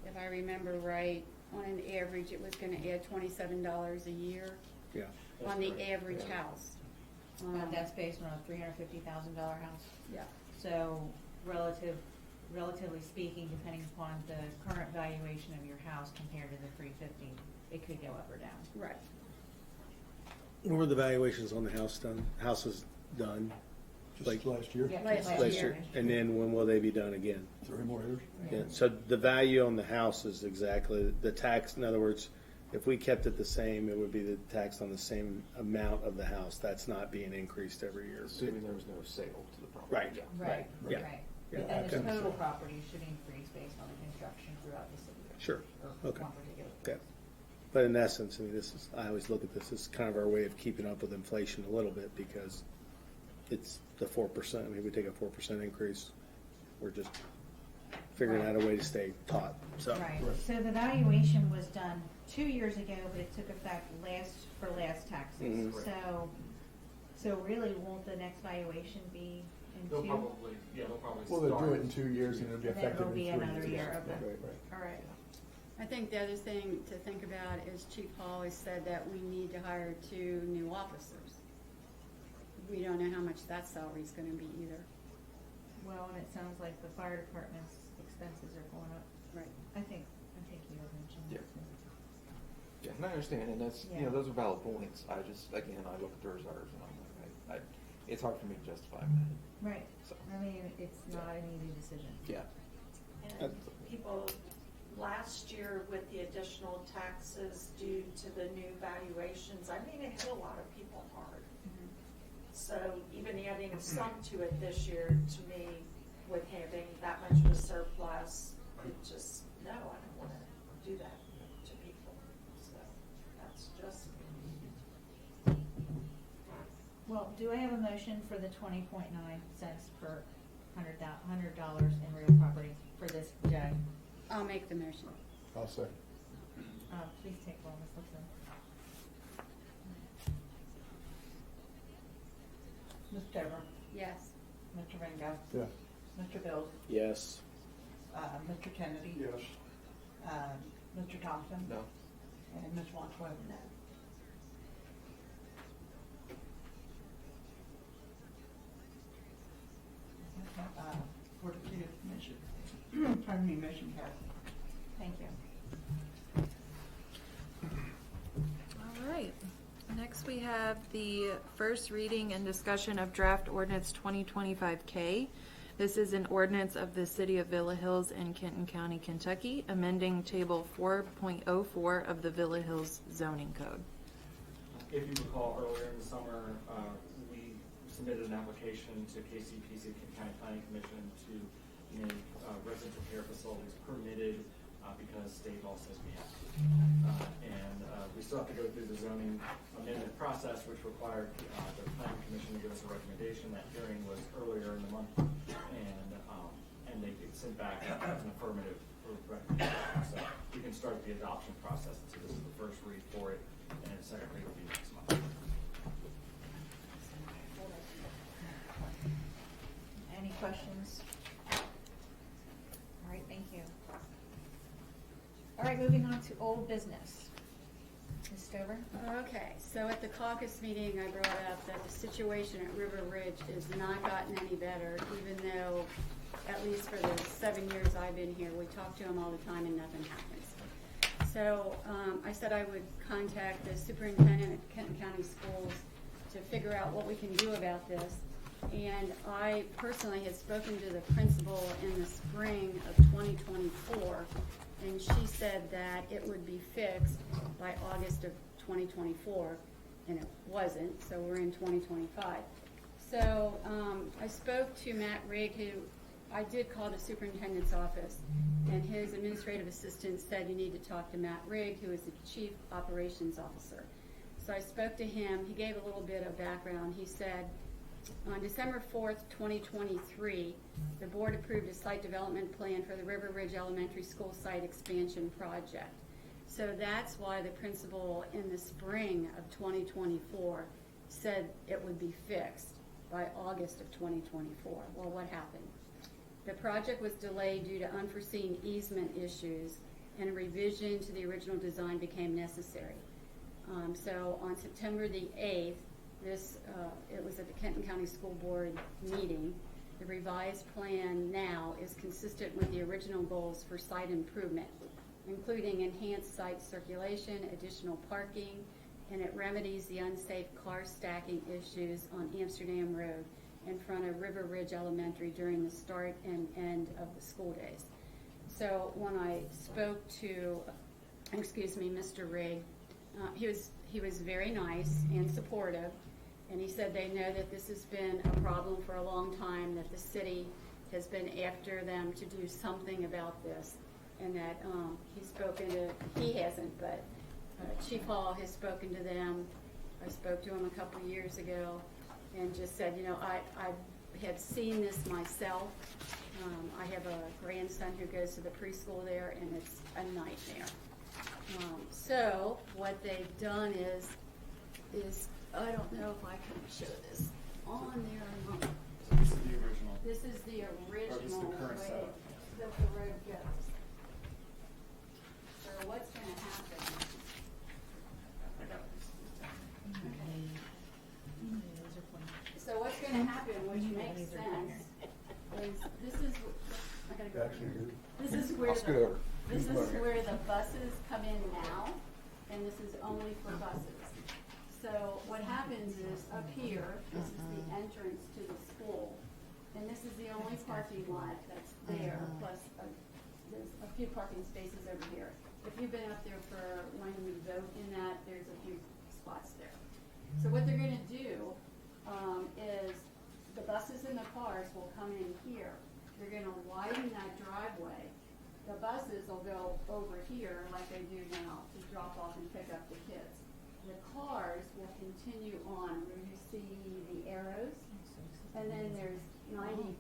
if I remember right, on an average, it was gonna add $27 a year Yeah. on the correct. average Yeah. house. That's based on a $350,000 house. Yeah, So relatively speaking, depending upon the current valuation of your house compared to the 350, it could go up or down. right. When were the valuations on the houses done? Just Like- last year, Yeah. Last year. And then when will they be done again? 3 more years. Yeah, so the value on the house is exactly, the tax, in other words, if we kept it the same, it would be the tax on the same amount of the house. That's not being increased every year. Assuming there was no sale to the property. Right. Yeah. Right, Yeah. right. Yeah, But then the okay. total property should increase based on the construction throughout the city. Sure, Or okay. one particular. Okay. But in essence, I mean, this is, I always look at this as kind of our way of keeping up with inflation a little bit because it's the 4%. I mean, we take a 4% increase, we're just figuring out a way to stay taut, so. Right, so the valuation was done 2 years ago, but it took effect for last taxes. Mhm. So really, won't the next valuation be in They'll 2? probably, yeah, they'll probably Well, start. they'll do it in 2 years and it'll be Then effective it'll in be 3 another years. year, okay. Right, right. All right. I think the other thing to think about is Chief Hall has said that we need to hire 2 new officers. We don't know how much that salary's gonna be either. Well, and it sounds like the fire department's expenses are going up. Right. I think you had mentioned that. Yeah, and I understand, and that's, you Yeah. know, those are valid points. I just, again, I look at the reserves and I'm like, it's hard for me to justify that. Right, So, I mean, it's not an easy decision. yeah. And people, last year with the additional taxes due to the new valuations, I mean, it hit a lot of people hard. So even adding some to it this year, to me, with having that much of a surplus, it just, no, I don't want to do that to people. So that's just. Well, do I have a motion for the 20.9 cents per $100 in real property for this, Jag? I'll make the motion. I'll say. Please take roll, Ms. Lipson. Ms. Tabor, Yes. Mr. Ringo, Yes. Mr. Bills, Yes. Mr. Kennedy. Yes. Mr. Thompson. No. And Ms. Wadsworth. No. For the mission, pardon me, mission carried. Thank you. All right. Next, we have the first reading and discussion of draft ordinance 2025K. This is an ordinance of the City of Villa Hills in Kenton County, Kentucky, amending Table 4.04 of the Villa Hills zoning code. If you recall, earlier in the summer, we submitted an application to KCPC, Kenton County Planning Commission, to make residential care facilities permitted because state law says we have to. And we still have to go through the zoning amendment process, which required the Planning Commission to give us a recommendation. That hearing was earlier in the month, and they sent back an affirmative recommendation. So we can start the adoption process. So this is the first read for it, and the second read will be next month. Any questions? All right, thank you. All right, moving on to old business. Ms. Stover? Okay, so at the caucus meeting, I brought up that the situation at River Ridge has not gotten any better, even though, at least for the 7 years I've been here, we talk to them all the time and nothing happens. So I said I would contact the superintendent at Kenton County Schools to figure out what we can do about this. And I personally had spoken to the principal in the spring of 2024, and she said that it would be fixed by August of 2024, and it wasn't, so we're in 2025. So I spoke to Matt Rigg, who I did call the superintendent's office, and his administrative assistant said you need to talk to Matt Rigg, who is the chief operations officer. So I spoke to him, he gave a little bit of background. He said, on December 4th, 2023, the board approved a site development plan for the River Ridge Elementary School site expansion project. So that's why the principal in the spring of 2024 said it would be fixed by August of 2024. Well, what happened? The project was delayed due to unforeseen easement issues, and a revision to the original design became necessary. So on September the 8th, it was at the Kenton County School Board meeting. The revised plan now is consistent with the original goals for site improvement, including enhanced site circulation, additional parking, and it remedies the unsafe car stacking issues on Amsterdam Road in front of River Ridge Elementary during the start and end of the school days. So when I spoke to, Mr. Rigg, he was very nice and supportive, and he said they know that this has been a problem for a long time, that the city has been after them to do something about this, and that he hasn't, but Chief Hall has spoken to them. I spoke to him a couple of years ago and just said, I had seen this myself. I have a grandson who goes to the preschool there, and it's a nightmare. So what they've done is I don't know if I can show this on there or not. So this is the original. This is the original Or this is the current way setup. that the road goes. So what's going to happen? I got So what's going to happen, which makes sense, is this is I gotta go. Actually, This is where I'll scoot over. this is where the buses come in now, and this is only for buses. So what happens is up here, this is the entrance to the school, and this is the only parking lot that's there, plus there's a few parking spaces over here. If you've been up there for when we vote in that, there's a few spots there. So what they're gonna do is the buses and the cars will come in here. They're gonna widen that driveway. The buses will go over here like they do now to drop off and pick up the kids. The cars will continue on where you see the arrows, and then there's 90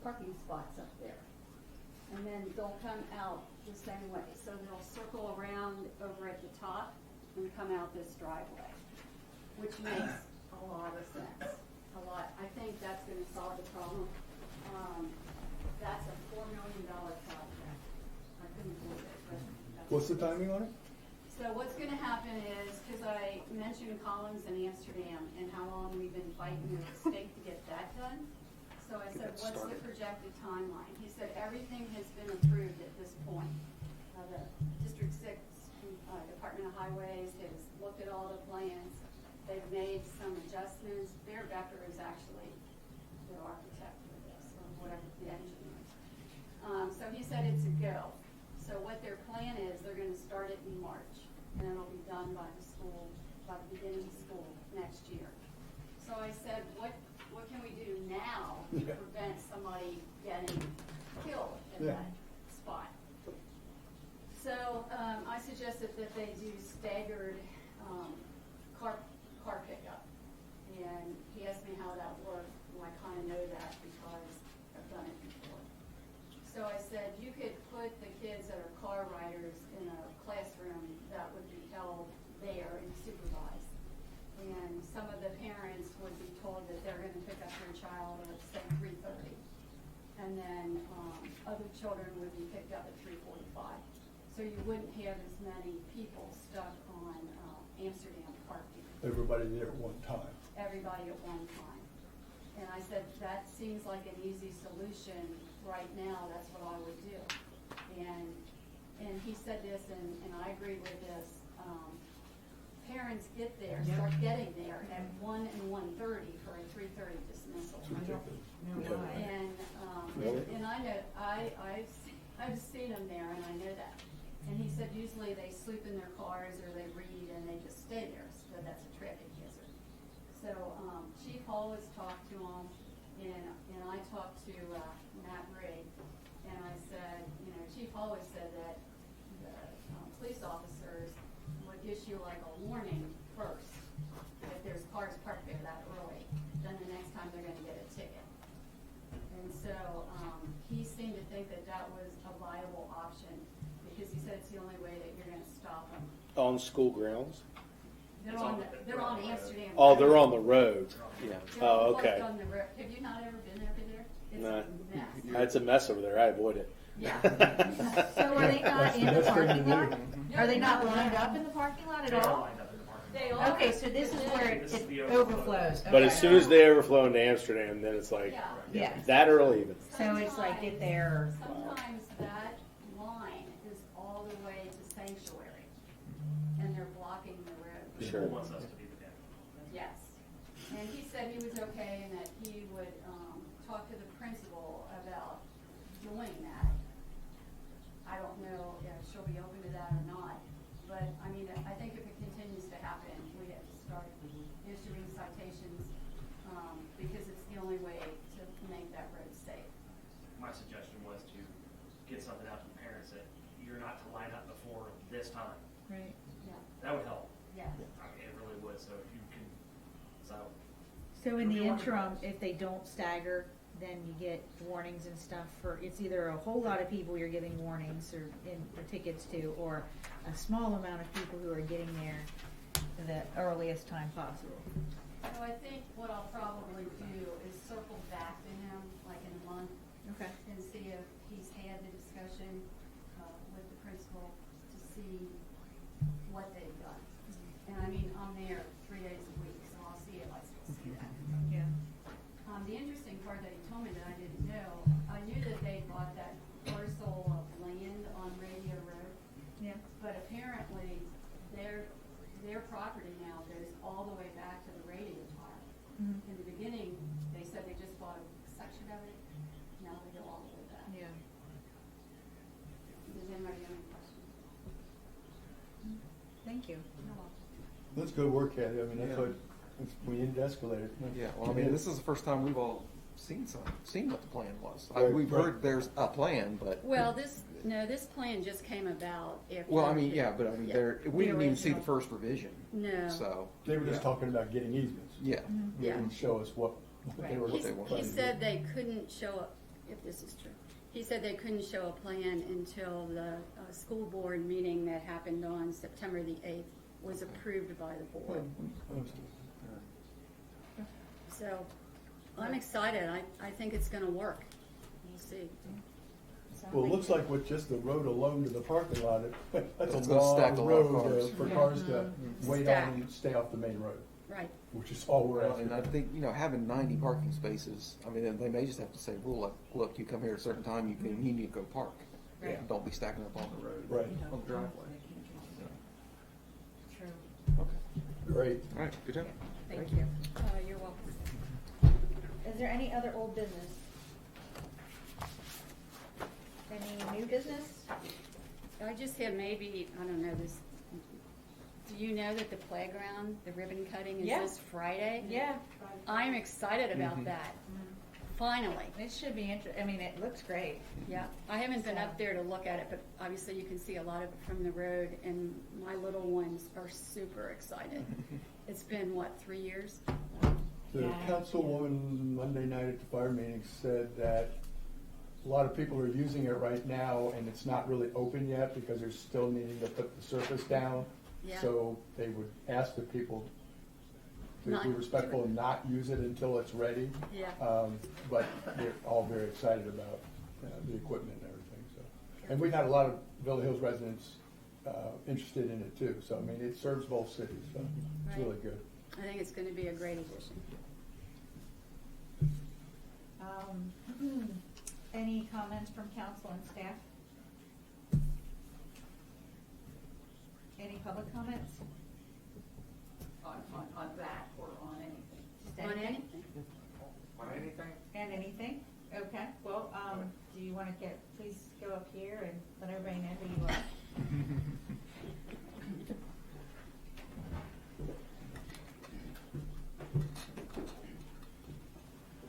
parking spots up there. And then they'll come out the same way. So they'll circle around over at the top and come out this driveway, which makes a lot of sense. I think that's gonna solve the problem. That's a $4 million project. I couldn't believe it, but that's. what's the timing on it? So what's gonna happen is, cause I mentioned Collins and Amsterdam and how long we've been fighting with the state to get that done. So I said, what's the projected timeline? He said, everything has been approved at this point. The District 6, Department of Highways has looked at all the plans. They've made some adjustments. Bear Becker is actually the architect for this, or whatever, the engineer. So he said it's a go. So what their plan is, they're gonna start it in March, and it'll be done by the beginning of school next year. So I said, what can we do now to prevent somebody getting killed in that spot? So I suggested that they do staggered car pickup. And he asked me how that worked. Well, I kind of know that because I've done it before. So I said, you could put the kids that are car riders in a classroom that would be held there and supervised. And some of the parents would be told that they're going to pick up their child at, say, 3:30. And then other children would be picked up at 3:45. So you wouldn't have as many people stuck on Amsterdam parking. Everybody there at one time. Everybody at one time. And I said, that seems like an easy solution right now, that's what I would do. And he said this, and I agree with this, parents start getting there at 1 and 1:30 for a 3:30 dismissal. And I know, I've seen them there, and I know that. And he said usually they sleep in their cars or they read and they just stay there, so that's a traffic hazard. So Chief Hall has talked to him, and I talked to Matt Rigg, and I said, Chief Hall has said that the police officers would issue like a warning first And so, he seemed to think that that was a viable option, because he said it's the only way that you're gonna stop them. On school grounds? They're on Amsterdam. Oh, they're on the road. Yeah. They're Oh, parked okay. on the road. Have you not ever been over there? It's Nah. a mess. It's a mess over there. I avoid it. Yeah. So are they not in the That's the best thing parking to lot? do. Are they not lined up in the parking lot at They're all all? lined up in the parking They lot. are. Okay, so this is where This is it the overflows. But Okay. as soon as they overflow into Amsterdam, then it's like Yeah. Yeah, that or leave it. so it's like get there. Sometimes that line is all the way to Sanctuary, and they're blocking the road. The Sure. school wants us to be the dam. Yes. And he said he was okay and that he would, talk to the principal about doing that. I don't know if she'll be open to that or not, but I mean, I think if it continues to happen, we have to start issuing citations, because it's the only way to make that road safe. My suggestion was to get something out to the parents that you're not to line up before this time. Right. Yeah, That would help. yeah. I mean, it really would, so if you can, so. So in the It'll be interim, wonderful. if they don't stagger, then you get warnings and stuff for, it's either a whole lot of people you're giving warnings or tickets to, or a small amount of people who are getting there the earliest time possible. So I think what I'll probably do is circle back to him, like in a month, Okay. and see if he's had the discussion, with the principal to see what they've done. And I mean, I'm there 3 days a week, so I'll see if I still see that. Yeah. The interesting part that he told me that I didn't know, I knew that they bought that parcel of land on Radio Road, Yeah. but apparently their property now goes all the way back to the radio tower. Mhm. In the beginning, they said they just bought a section of it, now they go all the way back. Yeah. Does anybody have any questions? Thank you. That's good work, Kathy. I mean, that's Yeah. what, we need to escalate it. Yeah, well, I mean, this is the first time we've all seen what the plan was. Right, We've right. heard there's a plan, but. Well, this plan just came about after. Well, I mean, yeah, but I mean, Yeah. we didn't even see the original. first revision. No. So. They were just yeah. talking about getting easements. Yeah. They Yeah. didn't show us what they were. What they wanted. He said they couldn't show up, if this is true, he said they couldn't show a plan until the school board meeting that happened on September the 8th was approved by the board. So, I'm excited, I think it's gonna work. We'll see. Well, it looks like with just the road alone to the parking lot, that's It's a gonna stack long a lot of road cars. for Yeah. cars to wait Stack. on and stay off the main road, Right, which is all we're Well, asking. and I think, having 90 parking spaces, I mean, they may just have to say, well, look, you come here at a certain time, you need to go park. Right. Don't be stacking up on the road. Right. On the driveway. True. Great. All right, good job. Thank you. you're welcome. Is there any other old business? Any new business? I just have maybe, I don't know, this, do you know that the playground, the ribbon cutting is Yeah. this Friday? Yeah. I'm excited about that, finally. It should be I mean, it looks great. Yeah, I haven't been So- up there to look at it, but obviously you can see a lot of it from the road, and my little ones are super excited. It's been, what, 3 years? The Yeah. councilwoman Monday night at the fire meeting said that a lot of people are using it right now and it's not really open yet because they're still needing to put the surface down. Yeah. So they would ask the people to Not be do respectful it. and not use it until it's ready. Yeah. But they're all very excited about the equipment and everything, so. And we've had a lot of Villa Hills residents interested in it too, so I mean, it serves both cities, so it's Right. really good. I think it's gonna be a great addition. Any comments from council and staff? Any public comments? On that or on anything? Just On anything? anything. On anything? And anything? Okay, well, do you wanna please go up here and let everybody know who you are?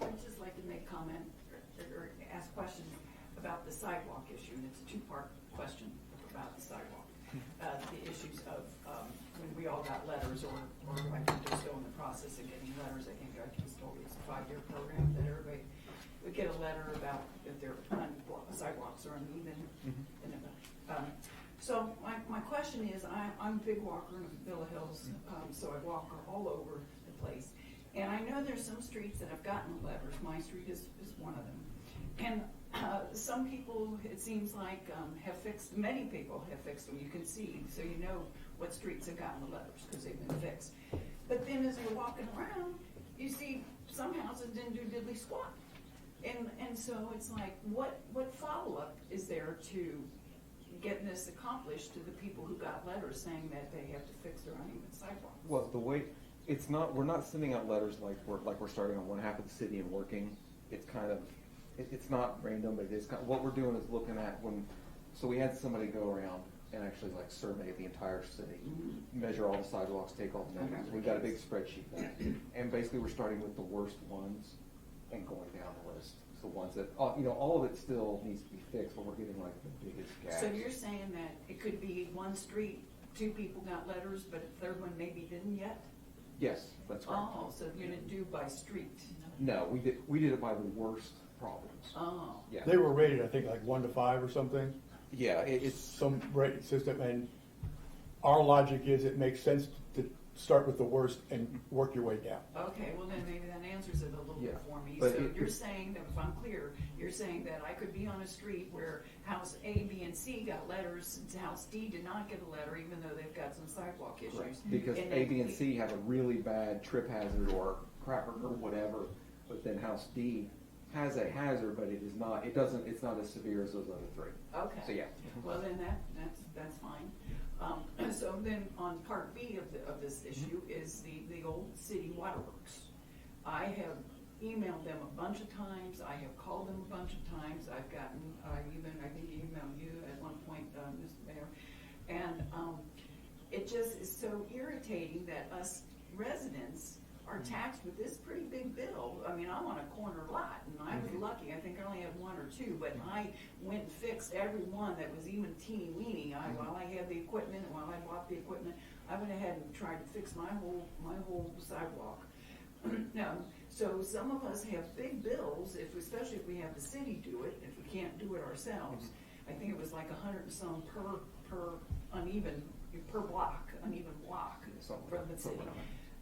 I'd just like to make comment or ask questions about the sidewalk issue, and it's a two-part question about the sidewalk. The issues of, when we all got letters, or I think they're still in the process of getting letters. I think I was told it's a 5-year program that everybody would get a letter about if their sidewalks are uneven. And, so my question is, I'm a big walker in Villa Hills, so I walk all over the place. And I know there's some streets that have gotten letters. My street is one of them. And some people, it seems like, many people have fixed them. You can see, so you know what streets have gotten the letters because they've been fixed. But then as you're walking around, you see some houses didn't do diddly squat. And so it's like, what follow-up is there to getting this accomplished to the people who got letters saying that they have to fix their uneven sidewalks? Well, the way, it's not, we're not sending out letters like we're starting on one half of the city and working. It's kind of, it's not random, but it is kind of, what we're doing is looking at so we had somebody go around and actually like survey the entire city, measure all the sidewalks, take all the measurements. We've got a big spreadsheet there. And basically we're starting with the worst ones and going down the list. The ones that, all of it still needs to be fixed, but we're getting like the biggest gaps. So you're saying that it could be one street, 2 people got letters, but a third one maybe didn't yet? Yes, that's right. Oh, so you didn't do by street? No, we did it by the worst problems. Oh. Yeah. They were rated, I think, like 1 to 5 or something. Yeah, it's Some rating system, and our logic is it makes sense to start with the worst and work your way down. Okay, well then maybe that answers it a little bit for me. But So you're saying that, if I'm clear, you're saying that I could be on a street where house A, B, and C got letters, and house D did not get a letter, even though they've got some sidewalk issues. Right. Because And A, B, and C have a really bad trip hazard or crapper or whatever, but then house D has a hazard, but it's not as severe as those other 3. Okay. So yeah. Well, then that's fine. So then on part B of this issue is the old city waterworks. I have emailed them a bunch of times. I have called them a bunch of times. I think emailed you at one point, Mr. Mayor. And it just is so irritating that us residents are taxed with this pretty big bill. I mean, I'm on a corner lot, and I was lucky. I think I only had 1 or 2, but I went and fixed every one that was even teeny weeny. While I had the equipment and while I bought the equipment, I went ahead and tried to fix my whole sidewalk. So some of us have big bills, especially if we have the city do it. If we can't do it ourselves, I think it was like 100 and some per uneven block from the city.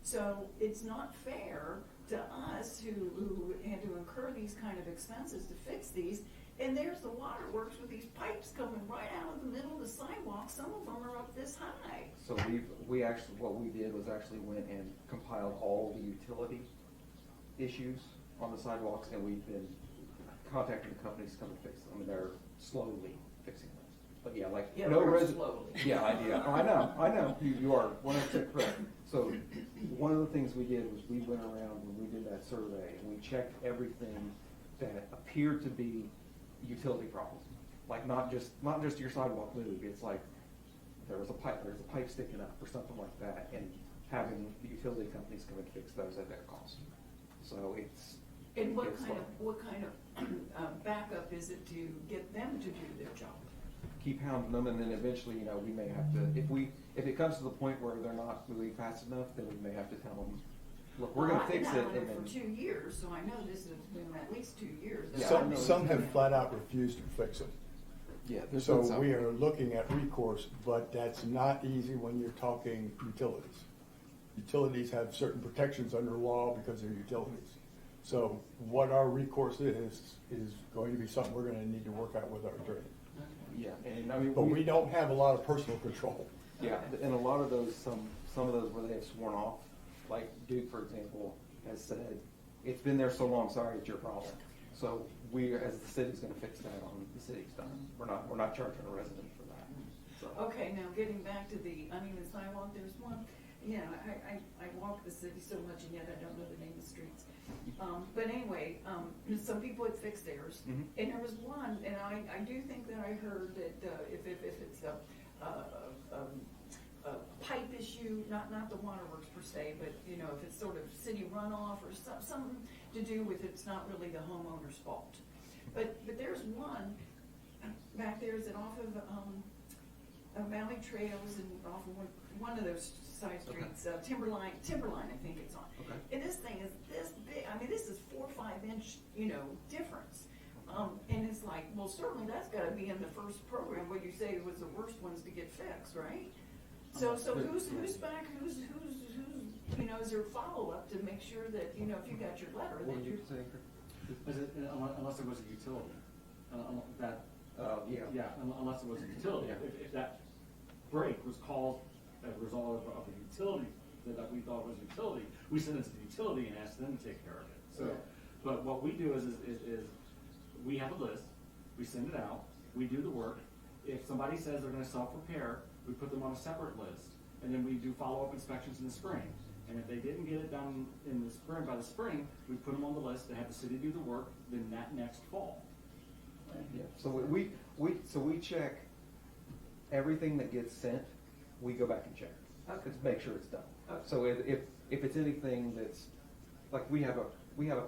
So it's not fair to us who had to incur these kind of expenses to fix these. And there's the waterworks with these pipes coming right out of the middle of the sidewalk. Some of them are up this high. So what we did was actually went and compiled all the utility issues on the sidewalks, and we've been contacting the companies to come and fix them. I mean, they're slowly fixing them. But yeah, like Yeah, no very resident. slowly. Yeah, I know. You are 100% correct. So one of the things we did was we went around when we did that survey and we checked everything that appeared to be utility problems. Like not just your sidewalk moved. It's like there's a pipe sticking up or something like that, and having the utility companies come and fix those at their cost. So it's. And what kind of backup is it to get them to do their job? Keep hounding them, and then eventually, we may have to, if it comes to the point where they're not moving fast enough, then we may have to tell them, look, we're gonna fix it. I've been And on it then, for 2 years, so I know this has been at least 2 years. Yeah. Some have flat out refused to fix them. yeah, there's So some. we are looking at recourse, but that's not easy when you're talking utilities. Utilities have certain protections under law because they're utilities. So what our recourse is going to be something we're gonna need to work out with our attorney. Yeah, and I mean, But we don't have a lot of personal control. yeah, and a lot of those, some of those where they have sworn off, like Duke, for example, has said, it's been there so long, sorry, it's your problem. So we, as the city's gonna fix that on the city's done. We're not charging a resident for that. So. Okay, now getting back to the uneven sidewalk, there's one, I walk the city so much and yet I don't know the name of the streets. But anyway, some people had fixed theirs, and there was one, and I do think that I heard that if it's a pipe issue, not the waterworks per se, but if it's sort of city runoff or something to do with it's not really the homeowner's fault. But there's one back there. Is it off of Valley Trails and off of one of those side streets, Timberline, I think it's on. Okay. And this thing is this big, I mean, this is 4 or 5 inch, difference. And it's like, well, certainly that's gotta be in the first program, where you say it was the worst ones to get fixed, right? So who's back, who's, is there follow-up to make sure that, if you got your letter, that you're. Unless it was a utility, that. Yeah. Yeah, unless it was a utility. If that break was caused as a result of a utility that we thought was a utility, we send it to the utility and ask them to take care of it. So, but what we do is we have a list, we send it out, we do the work. If somebody says they're gonna self-repair, we put them on a separate list, and then we do follow-up inspections in the spring. And if they didn't get it done in the spring, by the spring, we put them on the list to have the city do the work, then that next fall. Yeah, so we check everything that gets sent, we go back and check. Okay. To make sure it's done. Okay. So if it's anything that's, like we have a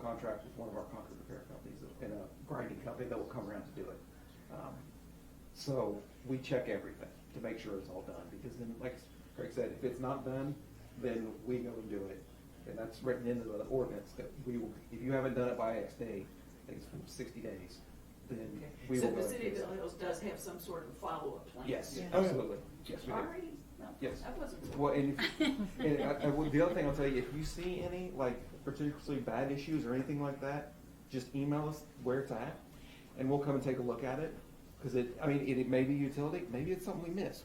contract with one of our concrete repair companies and a grinding company that will come around to do it. So we check everything to make sure it's all done, because then, like Craig said, if it's not done, then we go and do it. And that's written into the ordinance that we will, if you haven't done it by X day, I think it's from 60 days, then we will So go the and city fix of it. Villa Hills does have some sort of follow-up plan? Yes, Yeah. absolutely. Yes, we do. All right. No, Yes. that wasn't. Well, and the other thing I'll tell you, if you see any like particularly bad issues or anything like that, just email us where it's at, and we'll come and take a look at it. Because it may be utility, maybe it's something we missed.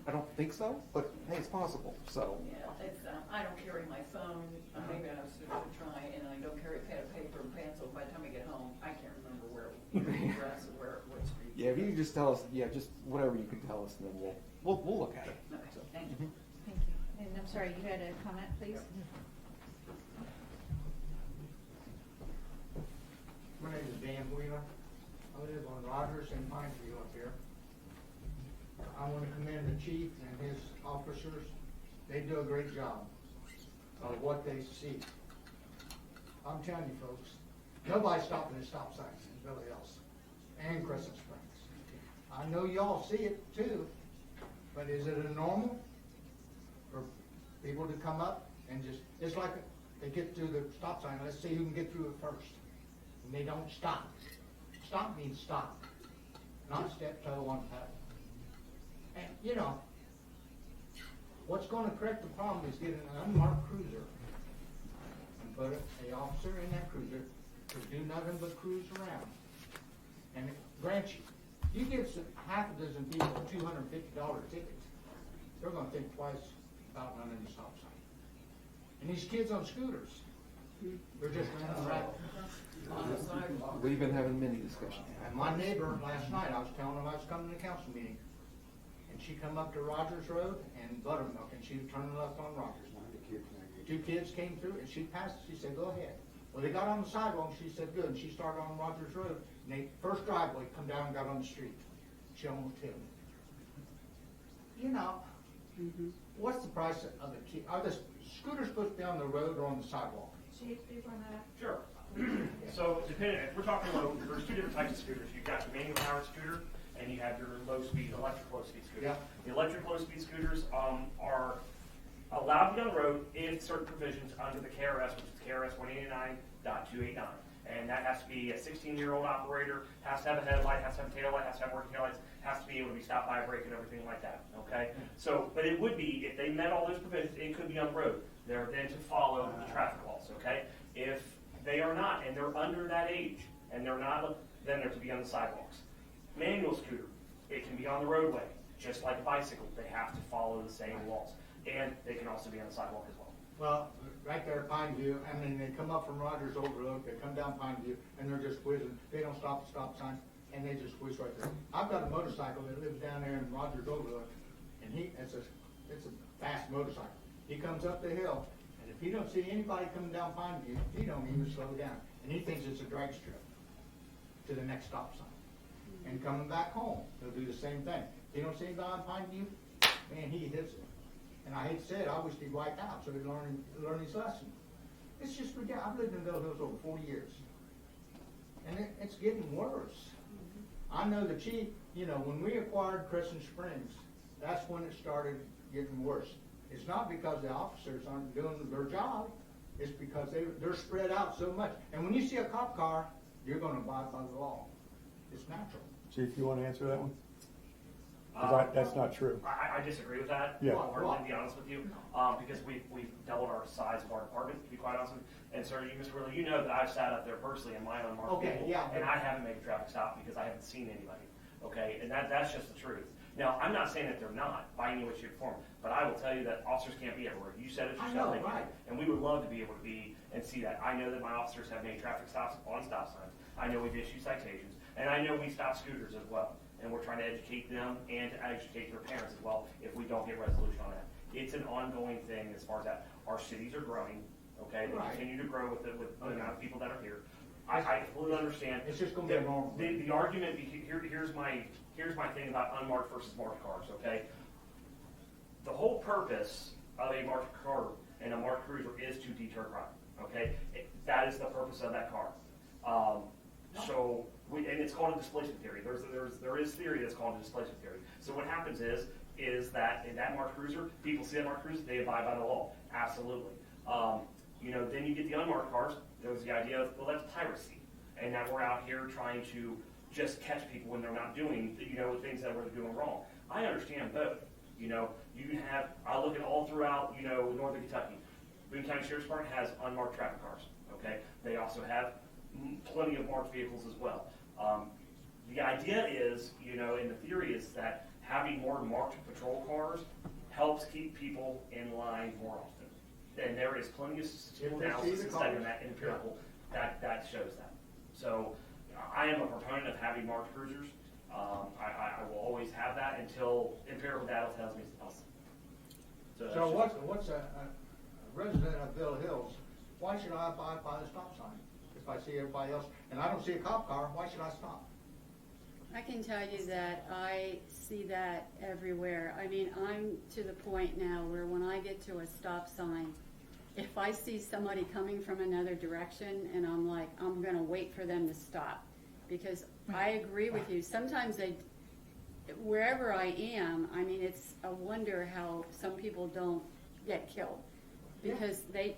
I don't think so, but hey, it's possible. So. Yeah, it's, I don't carry my phone, maybe I should try, and I don't carry a pad of paper and pencil. By the time I get home, I can't remember where, the address or what street. Yeah, if you can just tell us, just whatever you can tell us, and then we'll look at it. Okay, So. thank you. Thank you. And I'm sorry, you had a comment, please? My name is Dan Wheeler. I live on Rogers and Pineview up here. I want to commend the chief and his officers. They do a great job of what they see. I'm telling you folks, nobody's stopping at stop signs in Villa Hills and Crescent Springs. I know y'all see it too, but is it a normal for people to come up and just, it's like they get through the stop sign, let's see who can get through it first. And they don't stop. Stop means stop, not step toe on pedal. And what's going to correct the problem is getting an unmarked cruiser and put an officer in that cruiser to do nothing but cruise around. And grant you give half a dozen people a $250 ticket, they're going to think twice about running the stop sign. And these kids on scooters, they're just running around. We've been having many discussions. And my neighbor last night, I was telling her I was coming to the council meeting, and she come up to Rogers Road and Buttermilk, and she was turning left on Rogers. 2 kids came through, and she passed, she said, go ahead. Well, they got on the sidewalk, and she said, good, and she started on Rogers Road, and they, first driveway, come down and got on the street. She almost hit me. What's the price of a kid? Are the scooters supposed to be on the road or on the sidewalk? Chief, do you want to? Sure. So depending, if we're talking low, there's 2 different types of scooters. You've got your manual powered scooter, and you have your low-speed, electric low-speed scooter. Yeah. The electric low-speed scooters are allowed to be on the road if certain provisions under the KRS, which is KRS 189.289. And that has to be a 16-year-old operator, has to have a headlight, has to have a tail light, has to have working taillights, has to be able to be stopped by a brake and everything like that, okay? So, but it would be, if they met all those provisions, it could be on the road. They're then to follow the traffic laws, okay? If they are not, and they're under that age, and they're not, then they're to be on the sidewalks. Manual scooter, it can be on the roadway, just like a bicycle. They have to follow the same laws. And they can also be on the sidewalk as well. Well, right there at Pineview, and then they come up from Rogers Old Road, they come down Pineview, and they're just whizzing. They don't stop at stop signs, and they just whiz right there. I've got a motorcycle that lives down there in Rogers Old Road, and it's a fast motorcycle. He comes up the hill, and if he don't see anybody coming down Pineview, he don't even slow down. And he thinks it's a drag strip to the next stop sign. And coming back home, he'll do the same thing. If he don't see anybody on Pineview, man, he hits it. And I hate to say it, I wish he'd wiped out so he'd learn his lesson. It's just ridiculous. I've lived in Villa Hills over 40 years. And it's getting worse. I know the chief, when we acquired Crescent Springs, that's when it started getting worse. It's not because the officers aren't doing their job, it's because they're spread out so much. And when you see a cop car, you're gonna abide by the law. It's natural. Chief, you wanna answer that one? 'Cause that's not true. I disagree with that. Yeah. To be honest with you, because we've doubled our size of our department, to be quite honest with you. And sir, you, Mr. Wheeler, you know that I've sat up there personally in my unmarked Okay, vehicle, yeah, and I haven't made a traffic stop because I haven't seen anybody. Okay, and that's just the truth. Now, I'm not saying that they're not by any way, shape, or form, but I will tell you that officers can't be everywhere. You said it I yourself, know, they can't. right. And we would love to be able to be and see that. I know that my officers have made traffic stops on stop signs. I know we've issued citations, and I know we stop scooters as well. And we're trying to educate them and to educate their parents as well if we don't get resolution on that. It's an ongoing thing as far as that. Our cities are growing, okay? They Right. continue to grow with the amount of people that are here. I completely understand. It's just gonna be a normal. The argument, here's my thing about unmarked versus marked cars, okay? The whole purpose of a marked car and a marked cruiser is to deter crime, okay? That is the purpose of that car. So, and it's called a displacement theory. There is theory that's called a displacement theory. So what happens is that in that marked cruiser, people see that marked cruiser, they abide by the law. Absolutely. Then you get the unmarked cars. There was the idea of, well, that's piracy. And now we're out here trying to just catch people when they're not doing, things that we're doing wrong. I understand both. I look at all throughout, northern Kentucky. Boone County Sheriff's Department has unmarked traffic cars, okay? They also have plenty of marked vehicles as well. The idea is, and the theory is that having more marked patrol cars helps keep people in line more often. And there is plenty of statistical analysis and study on that empirical that shows that. So I am a proponent of having marked cruisers. I will always have that until empirical data tells me else. So what's a resident of Bill Hills, why should I abide by the stop sign? If I see everybody else, and I don't see a cop car, why should I stop? I can tell you that I see that everywhere. I mean, I'm to the point now where when I get to a stop sign, if I see somebody coming from another direction and I'm like, I'm gonna wait for them to stop. Because I agree with you, sometimes wherever I am, I mean, it's a wonder how some people don't get killed. Because they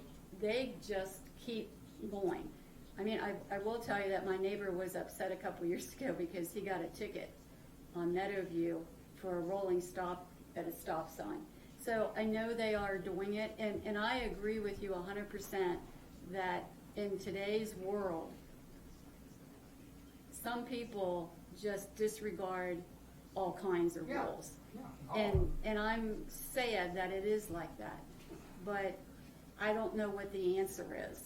just keep going. I mean, I will tell you that my neighbor was upset a couple years ago because he got a ticket on Meadowview for a rolling stop at a stop sign. So I know they are doing it, and I agree with you 100% that in today's world, some people just disregard all kinds of rules. Yeah. And I'm sad that it is like that, but I don't know what the answer is.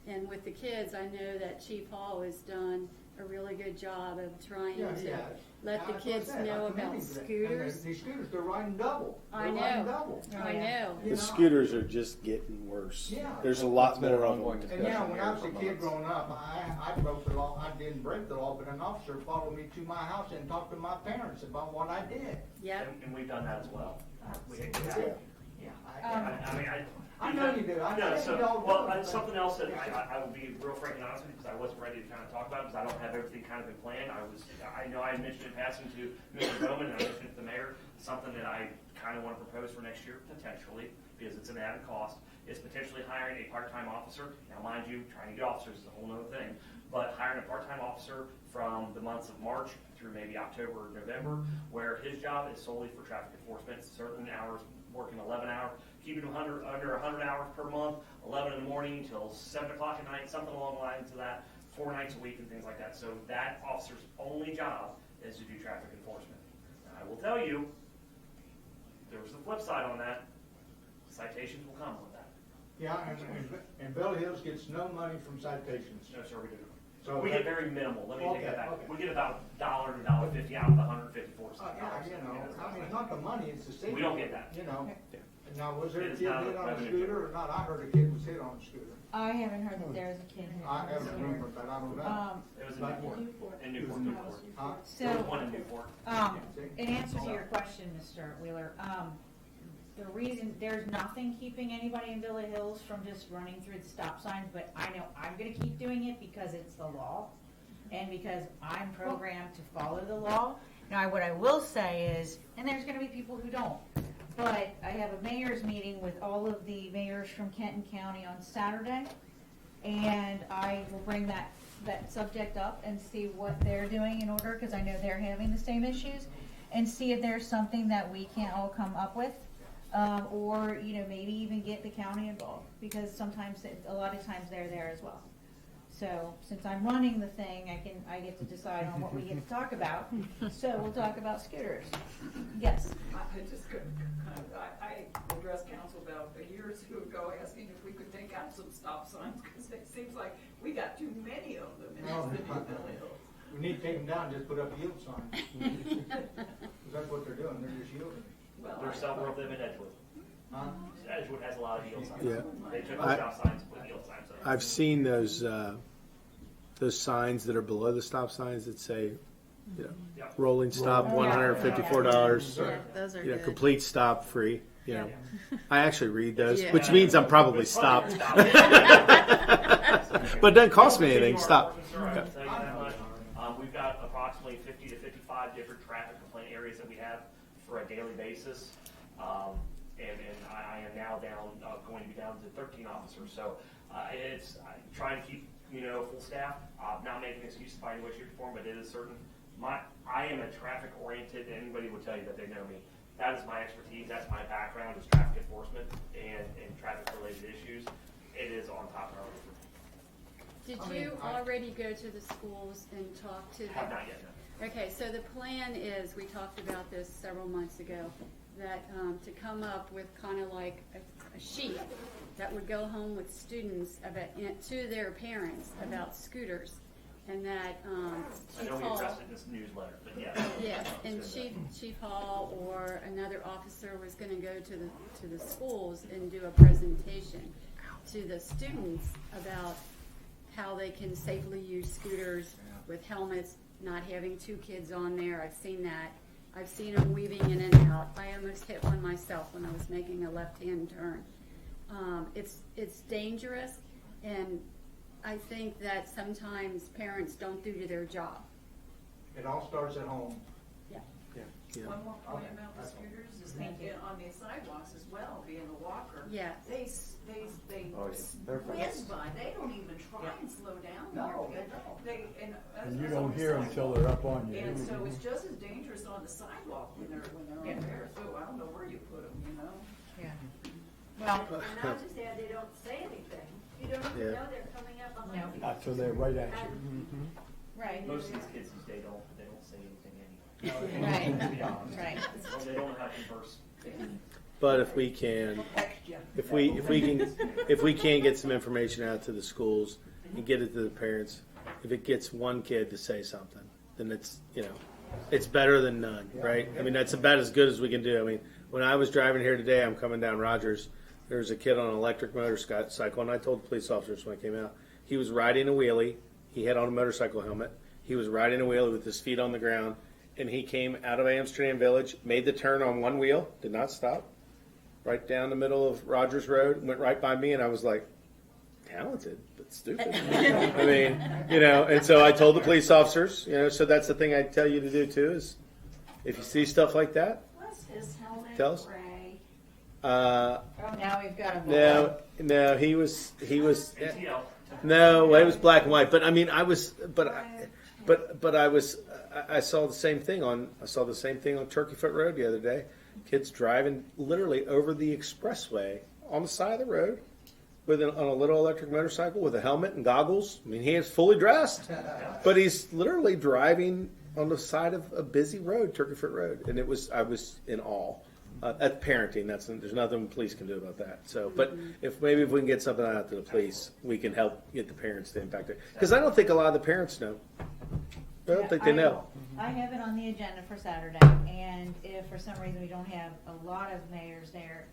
And with the kids, I know that Chief Hall has done a really good job of trying to let the kids know about scooters. And these scooters, they're riding double. I They're know. riding double. I know. The scooters are just getting worse. Yeah. There's a lot been an more of ongoing them. discussion. And when I was a kid growing up, I broke the law. I didn't break the law, but an officer followed me to my house and talked to my parents about what I did. Yep. And we've done that as well. I know you do. I know you don't. Something else that I will be real frank and honest with you, because I wasn't ready to kind of talk about it, because I don't have everything kind of in plan. I know I mentioned in passing to Mr. Bowman, and I mentioned it to the mayor, something that I kind of want to propose for next year, potentially, because it's an added cost, is potentially hiring a part-time officer. Now, mind you, trying to get officers is a whole other thing, but hiring a part-time officer from the months of March through maybe October or November, where his job is solely for traffic enforcement, certain hours, working 11 hours, keeping them under 100 hours per month, 11 in the morning till 7 o'clock at night, something along the lines of that, 4 nights a week and things like that. So that officer's only job is to do traffic enforcement. Now, I will tell you, there's the flip side on that. Citations will come with that. Yeah, and Bill Hills gets no money from citations. No, sir, we do. So we get very minimal. Let me take that back. Okay. We get about $1 to $1.50 out of the 154. I mean, it's not the money, it's the safety. We don't get that. Now, was there a It's kid not hit on a revenue scooter or not? I heard a kid was hit on a scooter. I haven't heard that there's a kid here. I have a rumor, but I don't know. It was in Newport. In Newport. Huh? There was one in Newport. In answer to your question, Mr. Wheeler, the reason, there's nothing keeping anybody in Villa Hills from just running through the stop signs, but I know I'm gonna keep doing it because it's the law, and because I'm programmed to follow the law, Now, what I will say is, and there's gonna be people who don't, but I have a mayor's meeting with all of the mayors from Kenton County on Saturday, and I will bring that subject up and see what they're doing in order, because I know they're having the same issues, and see if there's something that we can't all come up with, or, you know, maybe even get the county involved, because sometimes, a lot of times they're there as well. So, since I'm running the thing, I get to decide on what we get to talk about. So we'll talk about scooters. Yes. I just couldn't, I addressed council about a year or two ago asking if we could take out some stop signs, because it seems like we got too many of them in the city of Villa Hills. We need to take them down, just put up yield signs. 'Cause that's what they're doing, they're just yielding. Well, There's several of them in Edgewood. Huh? Edgewood has a lot of yield signs. Yeah. They took the stop signs and put yield signs up. I've seen those signs that are below the stop signs that say, you know, Yeah. rolling stop, $154, Yeah, those are you know, good. complete stop free. You know, I actually read those, Yeah. which means I'm probably stopped. But it doesn't cost me anything. Stop. Okay. We've got approximately 50 to 55 different traffic complaint areas that we have for a daily basis. And I am now going to be down to 13 officers. So it's trying to keep, full staff, not making excuses by any way, shape, or form, but it is certain. I am a traffic oriented, and anybody would tell you that they know me. That is my expertise. That's my background, is traffic enforcement and traffic related issues. It is on top of our list. Did you already go to the schools and talk to them? Have not yet, no. Okay, so the plan is, we talked about this several months ago, that to come up with kind of like a sheet that would go home with students to their parents about scooters, and that I Chief know we Hall, addressed it in this newsletter, but yeah. yes, and Chief Hall or another officer was going to go to the schools and do a presentation to the students about how they can safely use scooters with helmets, not having two kids on there. I've seen that. I've seen them weaving in and out. I almost hit one myself when I was making a left-hand turn. It's dangerous, and I think that sometimes parents don't do their job. It all starts at home. Yeah. One more point about the scooters is that on the sidewalks as well, being a walker. Yeah. They Oh, yeah. They're whiz by. They don't even try and slow down. No, They- they don't. and You that's don't on the hear them until they're up on you. And so it's just as dangerous on the sidewalk when they're on there. So I don't know where you put them, Yeah. Well, And I'll just add, they don't say anything. You don't even Yeah. know they're coming up on No. the. Not till they're right at you. right. Most of these kids these days they don't say anything anyway. Right. To be honest. Right. Well, they don't know how to converse. But if we can, Text you. if we can get some information out to the schools and get it to the parents, if it gets one kid to say something, then it's better than none, right? I mean, that's about as good as we can do. I mean, when I was driving here today, I'm coming down Rogers. There was a kid on an electric motorcycle, and I told the police officers when I came out, he was riding a wheelie. He had on a motorcycle helmet. He was riding a wheelie with his feet on the ground, and he came out of Amsterdam Village, made the turn on one wheel, did not stop, right down the middle of Rogers Road, went right by me, and I was like, talented, but stupid. I mean, and so I told the police officers, so that's the thing I tell you to do too, is if you see stuff like that, Was his helmet Tell us. gray? Oh, now we've got him. no, he was, ATL. no, well, it was black and white, but I mean, I saw the same thing on Turkey Foot Road the other day. Kids driving literally over the expressway on the side of the road on a little electric motorcycle with a helmet and goggles. I mean, he is fully dressed, but he's literally driving on the side of a busy road, Turkey Foot Road, and I was in awe. That's parenting. There's nothing police can do about that. So, but if we can get something out to the police, we can help get the parents to impact it. Because I don't think a lot of the parents know. I don't think they know. I have it on the agenda for Saturday, and if for some reason we don't have a lot of mayors there,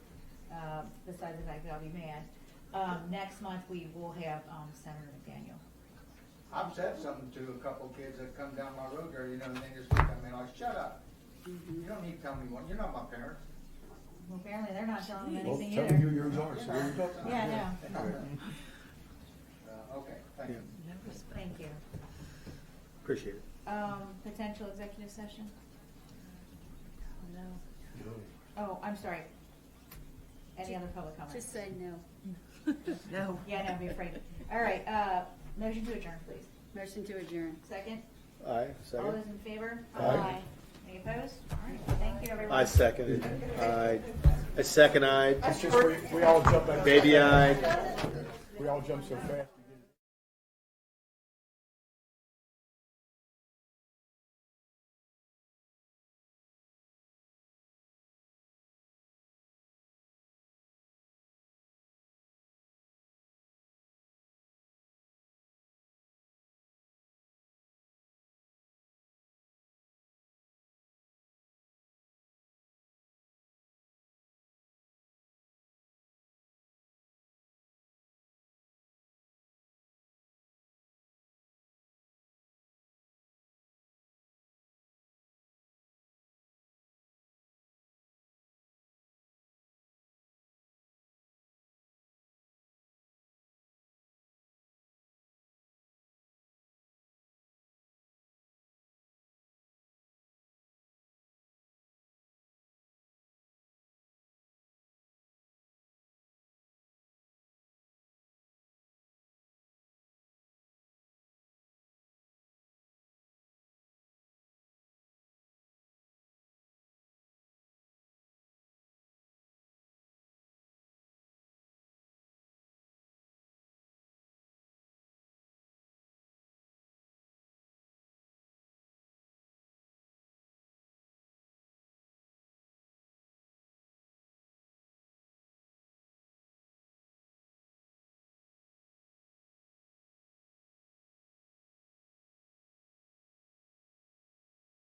besides the fact that I'll be mad, next month we will have Senator McDaniel. I've said something to a couple of kids that come down my road there, and they just look at me like, shut up. You don't need to tell me one. You're not my parent. Well, apparently they're not telling them Well, anything tell either. me who yours are, so what are you talking about? Yeah, I know. Okay, thank you. Thank you. Appreciate it. Potential executive session? Oh, I'm sorry. Any other public comments? Just say no. No. Yeah, no, be afraid. All right, motion to adjourn, please. Motion to adjourn. Second? Aye, All second. those in favor? Aye. Any opposed? All right, thank you, everyone. I seconded. I second-eyed. It's just we all jump at Baby-eyed. We all jump so fast.